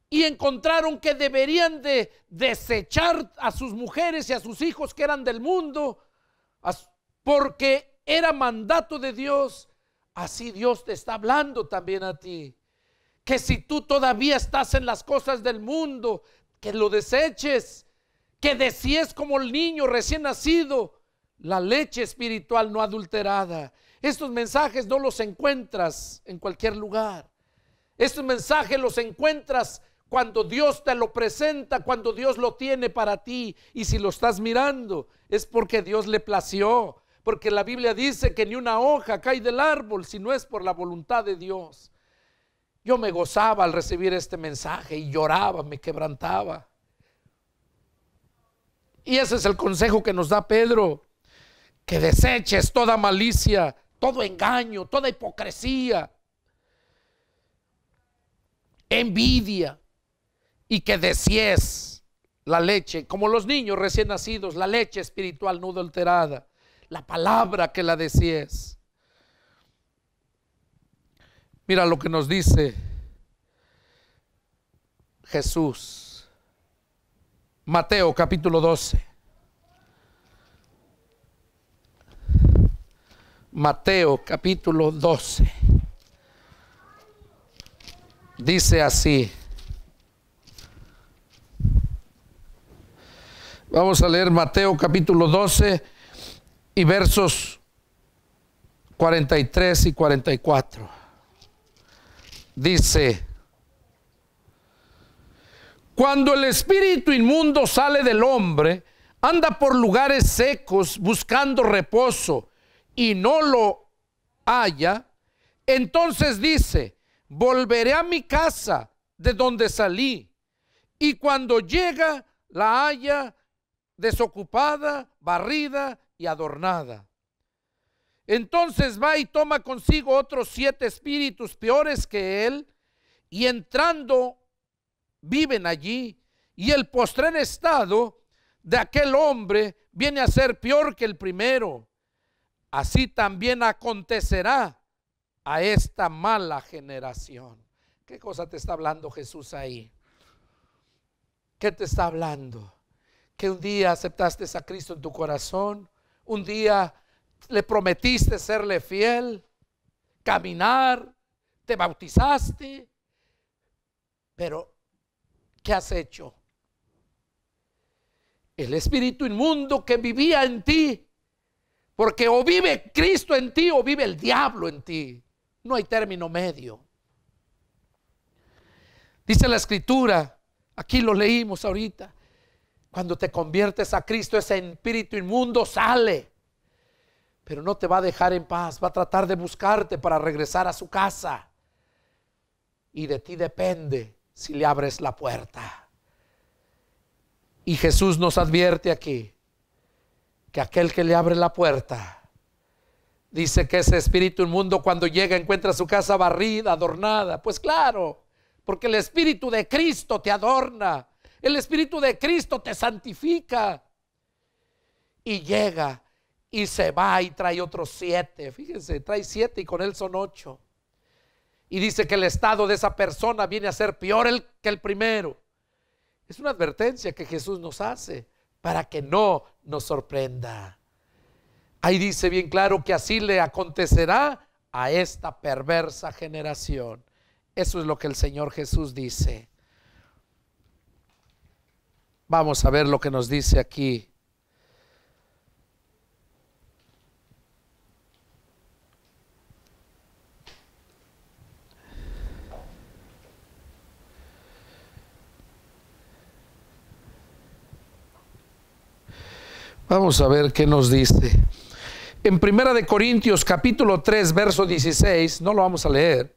Speaker 1: y encontraron que deberían de desechar a sus mujeres y a sus hijos que eran del mundo, porque era mandato de Dios. Así Dios te está hablando también a ti, que si tú todavía estás en las cosas del mundo, que lo deseches, que desees como el niño recién nacido la leche espiritual no adulterada. Estos mensajes no los encuentras en cualquier lugar. Estos mensajes los encuentras cuando Dios te lo presenta, cuando Dios lo tiene para ti. Y si lo estás mirando, es porque Dios le plació. Porque la Biblia dice que ni una hoja cae del árbol si no es por la voluntad de Dios. Yo me gozaba al recibir este mensaje y lloraba, me quebrantaba. Y ese es el consejo que nos da Pedro. Que deseches toda malicia, todo engaño, toda hipocresía, envidia, y que desees la leche, como los niños recién nacidos, la leche espiritual no adulterada, la palabra que la desees. Mira lo que nos dice Jesús. Mateo capítulo 12. Mateo capítulo 12. Dice así. Vamos a leer Mateo capítulo 12 y versos 43 y 44. Dice: Cuando el espíritu inmundo sale del hombre, anda por lugares secos buscando reposo y no lo halla. Entonces dice: volveré a mi casa de donde salí. Y cuando llega, la halla desocupada, barrida y adornada. Entonces va y toma consigo otros 7 espíritus peores que él, y entrando viven allí, y el postrer estado de aquel hombre viene a ser peor que el primero. Así también acontecerá a esta mala generación. ¿Qué cosa te está hablando Jesús ahí? ¿Qué te está hablando? Que un día aceptaste a Cristo en tu corazón, un día le prometiste serle fiel, caminar, te bautizaste, pero ¿qué has hecho? El espíritu inmundo que vivía en ti, porque o vive Cristo en ti o vive el diablo en ti, no hay término medio. Dice la escritura, aquí lo leímos ahorita, cuando te conviertes a Cristo, ese espíritu inmundo sale, pero no te va a dejar en paz, va a tratar de buscarte para regresar a su casa, y de ti depende si le abres la puerta. Y Jesús nos advierte aquí que aquel que le abre la puerta, dice que ese espíritu inmundo cuando llega encuentra su casa barrida, adornada. Pues claro, porque el espíritu de Cristo te adorna, el espíritu de Cristo te santifica. Y llega y se va y trae otros 7. Fíjense, trae 7 y con él son 8. Y dice que el estado de esa persona viene a ser peor que el primero. Es una advertencia que Jesús nos hace para que no nos sorprenda. Ahí dice bien claro que así le acontecerá a esta perversa generación. Eso es lo que el Señor Jesús dice. Vamos a ver lo que nos dice aquí. Vamos a ver qué nos dice. En 1 Corintios capítulo 3 verso 16, no lo vamos a leer.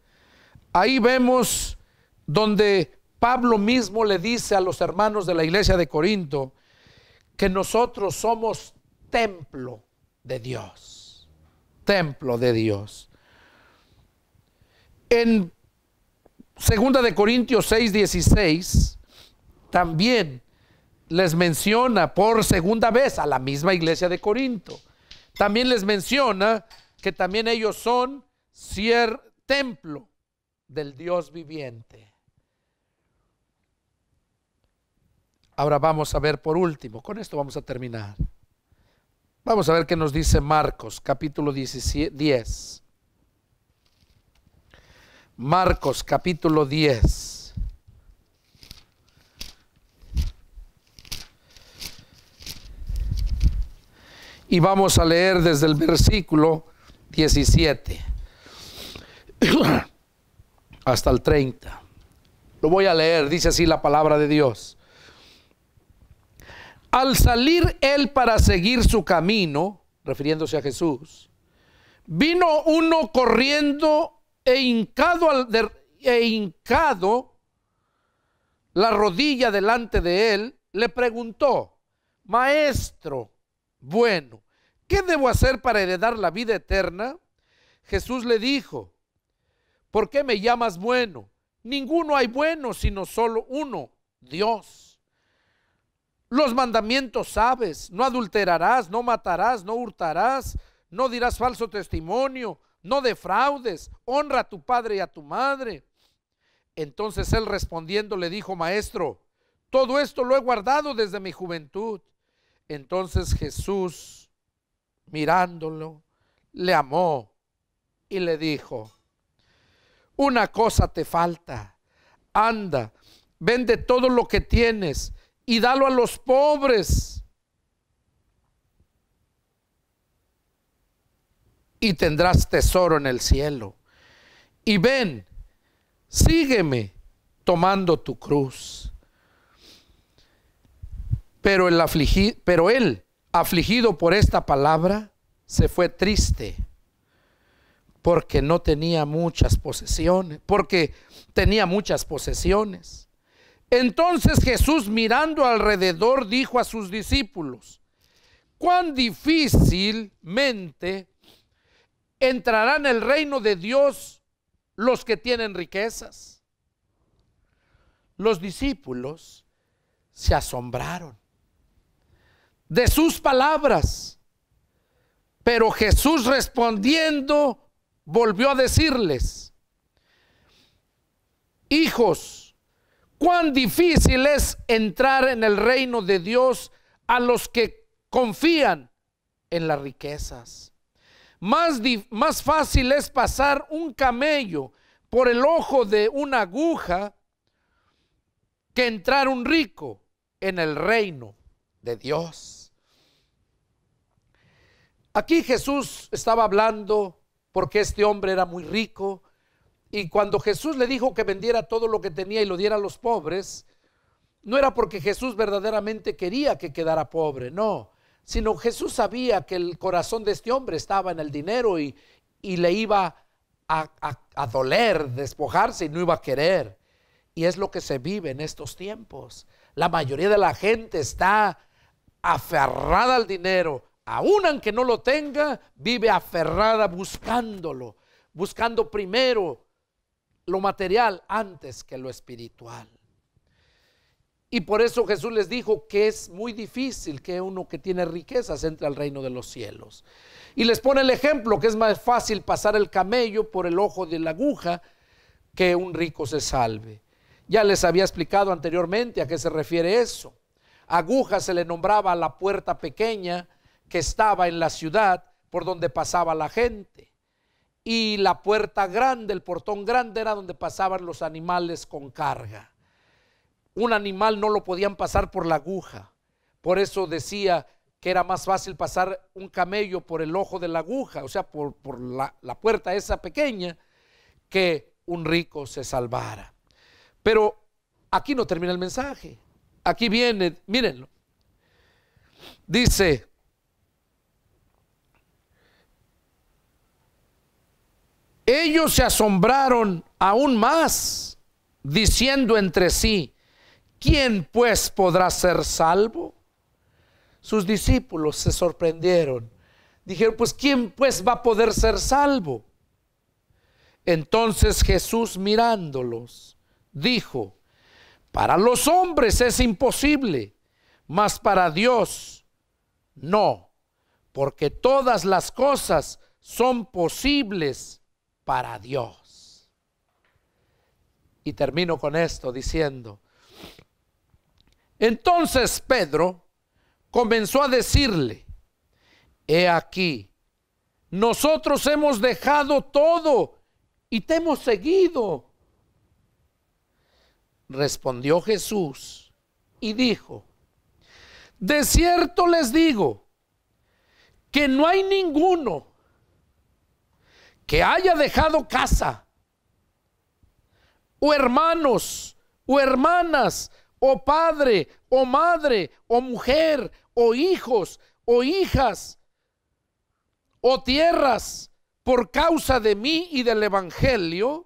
Speaker 1: Ahí vemos donde Pablo mismo le dice a los hermanos de la iglesia de Corinto que nosotros somos templo de Dios. Templo de Dios. En 2 Corintios 6, 16 también les menciona por segunda vez a la misma iglesia de Corinto. También les menciona que también ellos son templo del Dios viviente. Ahora vamos a ver por último, con esto vamos a terminar. Vamos a ver qué nos dice Marcos capítulo 10. Marcos capítulo 10. Y vamos a leer desde el versículo 17 hasta el 30. Lo voy a leer, dice así la palabra de Dios. Al salir él para seguir su camino, refiriéndose a Jesús, vino uno corriendo e hincado la rodilla delante de él, le preguntó: Maestro bueno, ¿qué debo hacer para heredar la vida eterna? Jesús le dijo: ¿por qué me llamas bueno? Ninguno hay bueno sino solo uno, Dios. Los mandamientos sabes: no adulterarás, no matarás, no hurtarás, no dirás falso testimonio, no defraudes, honra a tu padre y a tu madre. Entonces él respondiendo le dijo: Maestro, todo esto lo he guardado desde mi juventud. Entonces Jesús, mirándolo, le amó y le dijo: una cosa te falta. Anda, vende todo lo que tienes y dalo a los pobres, y tendrás tesoro en el cielo. Y ven, sígueme tomando tu cruz. Pero él, afligido por esta palabra, se fue triste, porque tenía muchas posesiones. Entonces Jesús, mirando alrededor, dijo a sus discípulos: cuán difícilmente entrarán en el reino de Dios los que tienen riquezas. Los discípulos se asombraron de sus palabras, pero Jesús, respondiendo, volvió a decirles: hijos, cuán difícil es entrar en el reino de Dios a los que confían en las riquezas. Más fácil es pasar un camello por el ojo de una aguja que entrar un rico en el reino de Dios. Aquí Jesús estaba hablando porque este hombre era muy rico, y cuando Jesús le dijo que vendiera todo lo que tenía y lo diera a los pobres, no era porque Jesús verdaderamente quería que quedara pobre, no, sino Jesús sabía que el corazón de este hombre estaba en el dinero y le iba a doler despojarse y no iba a querer. Y es lo que se vive en estos tiempos. La mayoría de la gente está aferrada al dinero, aun aunque no lo tenga, vive aferrada buscándolo, buscando primero lo material antes que lo espiritual. Y por eso Jesús les dijo que es muy difícil que uno que tiene riquezas entre al reino de los cielos. Y les pone el ejemplo que es más fácil pasar el camello por el ojo de la aguja que un rico se salve. Ya les había explicado anteriormente a qué se refiere eso. Aguja se le nombraba a la puerta pequeña que estaba en la ciudad por donde pasaba la gente. Y la puerta grande, el portón grande, era donde pasaban los animales con carga. Un animal no lo podían pasar por la aguja. Por eso decía que era más fácil pasar un camello por el ojo de la aguja, o sea, por la puerta esa pequeña, que un rico se salvara. Pero aquí no termina el mensaje. Aquí viene, mírenlo. Dice: ellos se asombraron aún más, diciendo entre sí: ¿quién pues podrá ser salvo? Sus discípulos se sorprendieron. Dijeron: pues ¿quién pues va a poder ser salvo? Entonces Jesús, mirándolos, dijo: para los hombres es imposible, mas para Dios no, porque todas las cosas son posibles para Dios. Y termino con esto diciendo: entonces Pedro comenzó a decirle: he aquí, nosotros hemos dejado todo y te hemos seguido. Respondió Jesús y dijo: de cierto les digo que no hay ninguno que haya dejado casa, o hermanos, o hermanas, o padre, o madre, o mujer, o hijos, o hijas, o tierras, por causa de mí y del evangelio,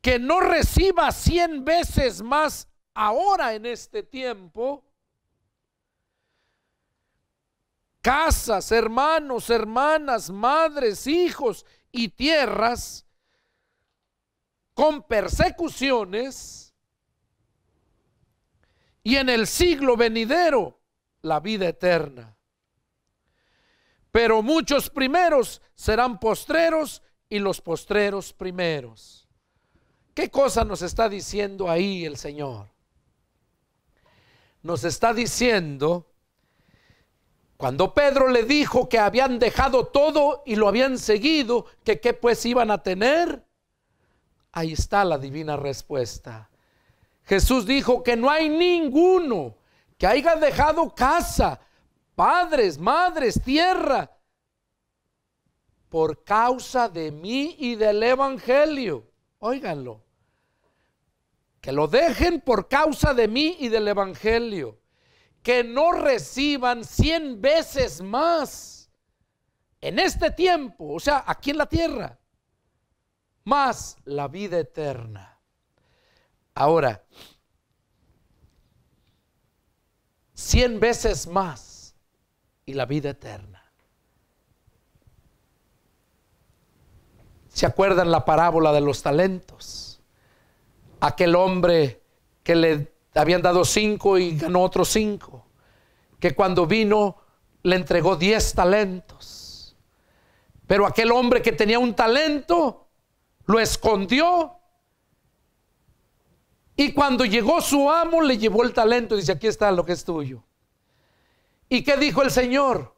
Speaker 1: que no reciba 100 veces más ahora en este tiempo, casas, hermanos, hermanas, madres, hijos y tierras, con persecuciones, y en el siglo venidero la vida eterna. Pero muchos primeros serán postreros, y los postreros primeros. ¿Qué cosa nos está diciendo ahí el Señor? Nos está diciendo, cuando Pedro le dijo que habían dejado todo y lo habían seguido, que qué pues iban a tener. Ahí está la divina respuesta. Jesús dijo que no hay ninguno que haya dejado casa, padres, madres, tierra, por causa de mí y del evangelio. Óiganlo. que lo dejen por causa de mí y del evangelio, que no reciban 100 veces más en este tiempo, o sea, aquí en la tierra, más la vida eterna. Ahora, 100 veces más y la vida eterna. ¿Se acuerdan la parábola de los talentos? Aquel hombre que le habían dado 5 y ganó otros 5, que cuando vino le entregó 10 talentos. Pero aquel hombre que tenía un talento lo escondió, y cuando llegó su amo le llevó el talento y dice: aquí está lo que es tuyo. ¿Y qué dijo el Señor?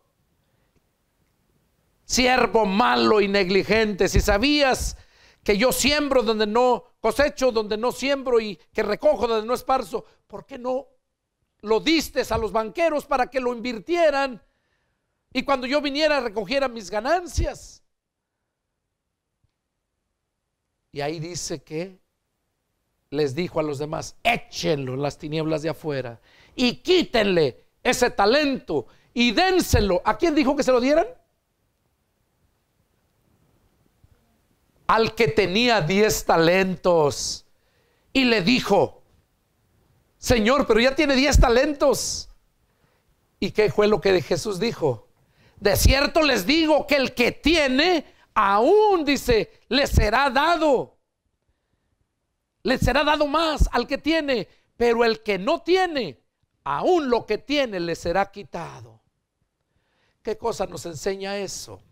Speaker 1: Siervo malo y negligente, si sabías que yo siembro donde no cosecho, donde no siembro, y que recojo donde no esparzo, ¿por qué no lo diste a los banqueros para que lo invirtieran y cuando yo viniera recogiera mis ganancias? Y ahí dice que les dijo a los demás: échenlo en las tinieblas de afuera y quítenle ese talento y dénselo. ¿A quién dijo que se lo dieran? Al que tenía 10 talentos. Y le dijo: Señor, pero ya tiene 10 talentos. ¿Y qué fue lo que Jesús dijo? De cierto les digo que el que tiene, aún, dice, le será dado. Le será dado más al que tiene, pero el que no tiene, aún lo que tiene le será quitado. ¿Qué cosa nos enseña eso?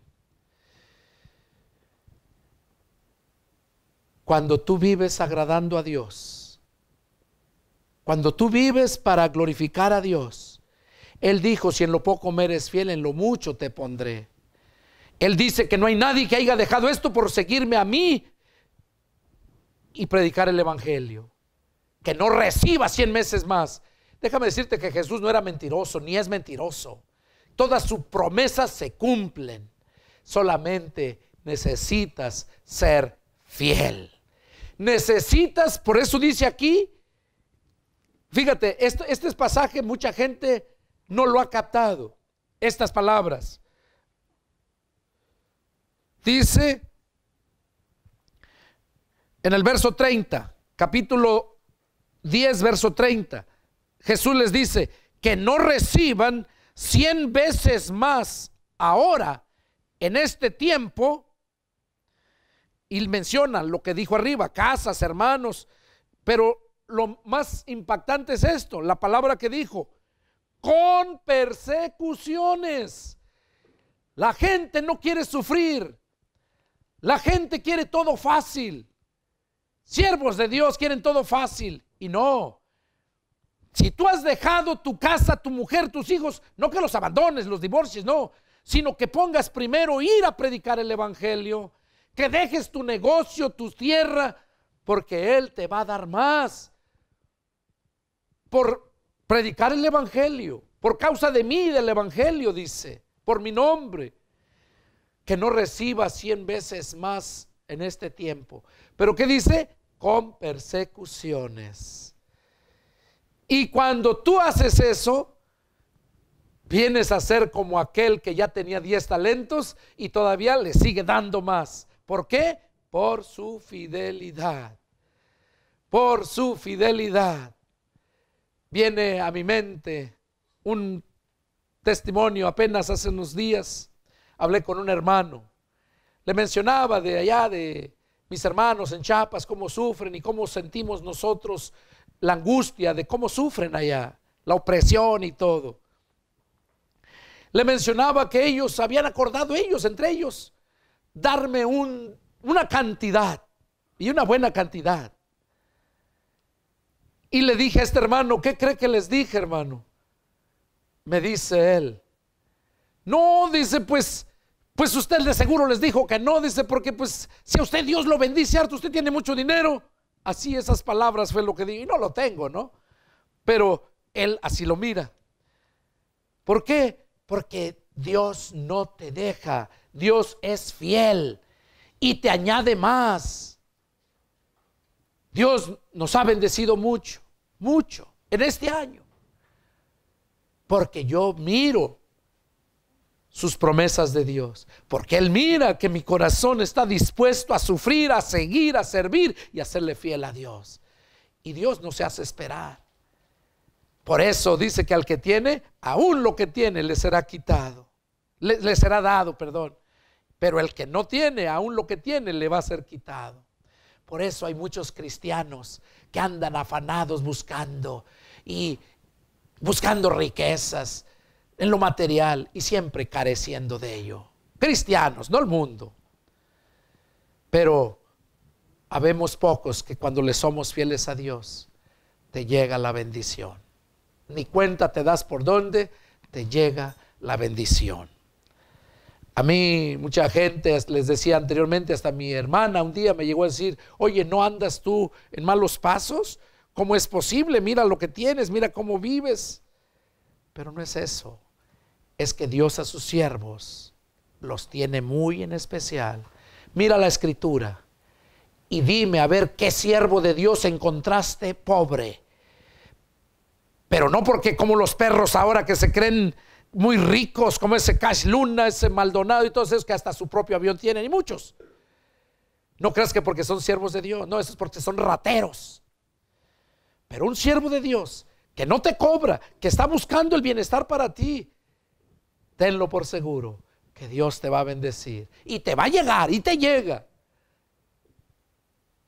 Speaker 1: Cuando tú vives agradando a Dios, cuando tú vives para glorificar a Dios, Él dijo: si en lo poco me eres fiel, en lo mucho te pondré. Él dice que no hay nadie que haya dejado esto por seguirme a mí y predicar el evangelio, que no reciba 100 veces más. Déjame decirte que Jesús no era mentiroso, ni es mentiroso. Todas sus promesas se cumplen. Solamente necesitas ser fiel. Necesitas, por eso dice aquí, fíjate, este pasaje mucha gente no lo ha captado, estas palabras. Dice en el verso 30, capítulo 10, verso 30, Jesús les dice que no reciban 100 veces más ahora en este tiempo. Y menciona lo que dijo arriba: casas, hermanos. Pero lo más impactante es esto, la palabra que dijo: con persecuciones. La gente no quiere sufrir. La gente quiere todo fácil. Siervos de Dios quieren todo fácil. Y no. Si tú has dejado tu casa, tu mujer, tus hijos, no que los abandones, los divorcies, no, sino que pongas primero ir a predicar el evangelio. Que dejes tu negocio, tu tierra, porque Él te va a dar más por predicar el evangelio, por causa de mí y del evangelio, dice, por mi nombre. Que no reciba 100 veces más en este tiempo. Pero ¿qué dice? Con persecuciones. Y cuando tú haces eso, vienes a ser como aquel que ya tenía 10 talentos y todavía le sigue dando más. ¿Por qué? Por su fidelidad. Por su fidelidad. Viene a mi mente un testimonio. Apenas hace unos días hablé con un hermano. Le mencionaba de allá de mis hermanos en Chiapas, cómo sufren y cómo sentimos nosotros la angustia de cómo sufren allá, la opresión y todo. Le mencionaba que ellos habían acordado, ellos entre ellos, darme una cantidad, y una buena cantidad. Y le dije a este hermano: ¿qué cree que les dije, hermano? Me dice él: no, dice, pues usted de seguro les dijo que no, dice, porque pues si a usted Dios lo bendice harto, usted tiene mucho dinero. Así, esas palabras fue lo que dijo, y no lo tengo, ¿no? Pero él así lo mira. ¿Por qué? Porque Dios no te deja. Dios es fiel y te añade más. Dios nos ha bendecido mucho, mucho en este año, porque yo miro sus promesas de Dios, porque Él mira que mi corazón está dispuesto a sufrir, a seguir, a servir y a serle fiel a Dios. Y Dios no se hace esperar. Por eso dice que al que tiene, aún lo que tiene le será quitado, le será dado, perdón. Pero el que no tiene, aún lo que tiene le va a ser quitado. Por eso hay muchos cristianos que andan afanados buscando riquezas en lo material y siempre careciendo de ello. Cristianos, no el mundo. Pero habemos pocos que cuando le somos fieles a Dios, te llega la bendición. Ni cuenta te das por dónde te llega la bendición. A mí mucha gente, les decía anteriormente, hasta mi hermana un día me llegó a decir: oye, ¿no andas tú en malos pasos? ¿Cómo es posible? Mira lo que tienes, mira cómo vives. Pero no es eso. Es que Dios a sus siervos los tiene muy en especial. Mira la escritura y dime a ver qué siervo de Dios encontraste pobre. Pero no porque como los perros ahora que se creen muy ricos, como ese Cash Luna, ese Maldonado y todos esos que hasta su propio avión tienen, y muchos. No creas que porque son siervos de Dios, no, eso es porque son rateros. Pero un siervo de Dios que no te cobra, que está buscando el bienestar para ti, tenlo por seguro que Dios te va a bendecir y te va a llegar y te llega.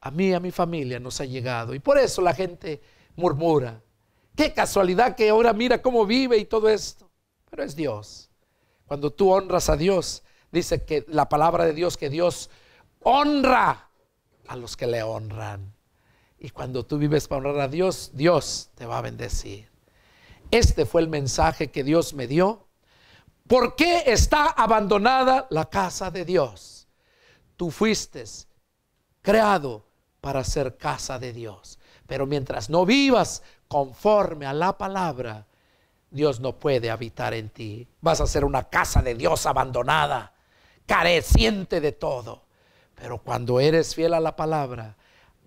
Speaker 1: A mí, a mi familia nos ha llegado y por eso la gente murmura. Qué casualidad que ahora mira cómo vive y todo esto. Pero es Dios. Cuando tú honras a Dios, dice que la palabra de Dios, que Dios honra a los que le honran. Y cuando tú vives para honrar a Dios, Dios te va a bendecir. Este fue el mensaje que Dios me dio. ¿Por qué está abandonada la casa de Dios? Tú fuiste creado para ser casa de Dios. Pero mientras no vivas conforme a la palabra, Dios no puede habitar en ti. Vas a ser una casa de Dios abandonada, careciente de todo. Pero cuando eres fiel a la palabra,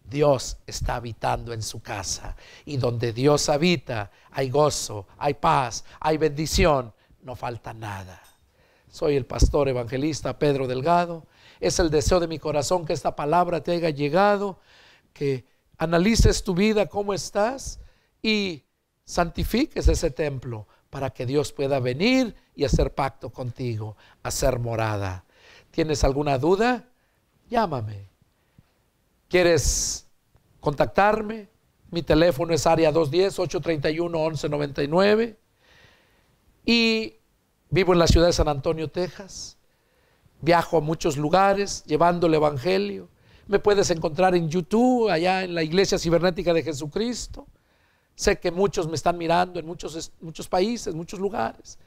Speaker 1: Dios está habitando en su casa. Y donde Dios habita, hay gozo, hay paz, hay bendición, no falta nada. Soy el pastor evangelista Pedro Delgado. Es el deseo de mi corazón que esta palabra te haya llegado, que analices tu vida, cómo estás y santifiques ese templo para que Dios pueda venir y hacer pacto contigo, hacer morada. ¿Tienes alguna duda? Llámame. ¿Quieres contactarme? Mi teléfono es área 210-831-1199 y vivo en la ciudad de San Antonio, Texas. Viajo a muchos lugares llevando el evangelio. Me puedes encontrar en YouTube, allá en la Iglesia Cibernética de Jesucristo. Sé que muchos me están mirando en muchos países, muchos lugares.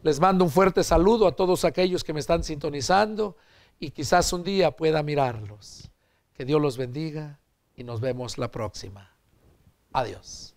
Speaker 1: Les mando un fuerte saludo a todos aquellos que me están sintonizando y quizás un día pueda mirarlos. Que Dios los bendiga y nos vemos la próxima. Adiós.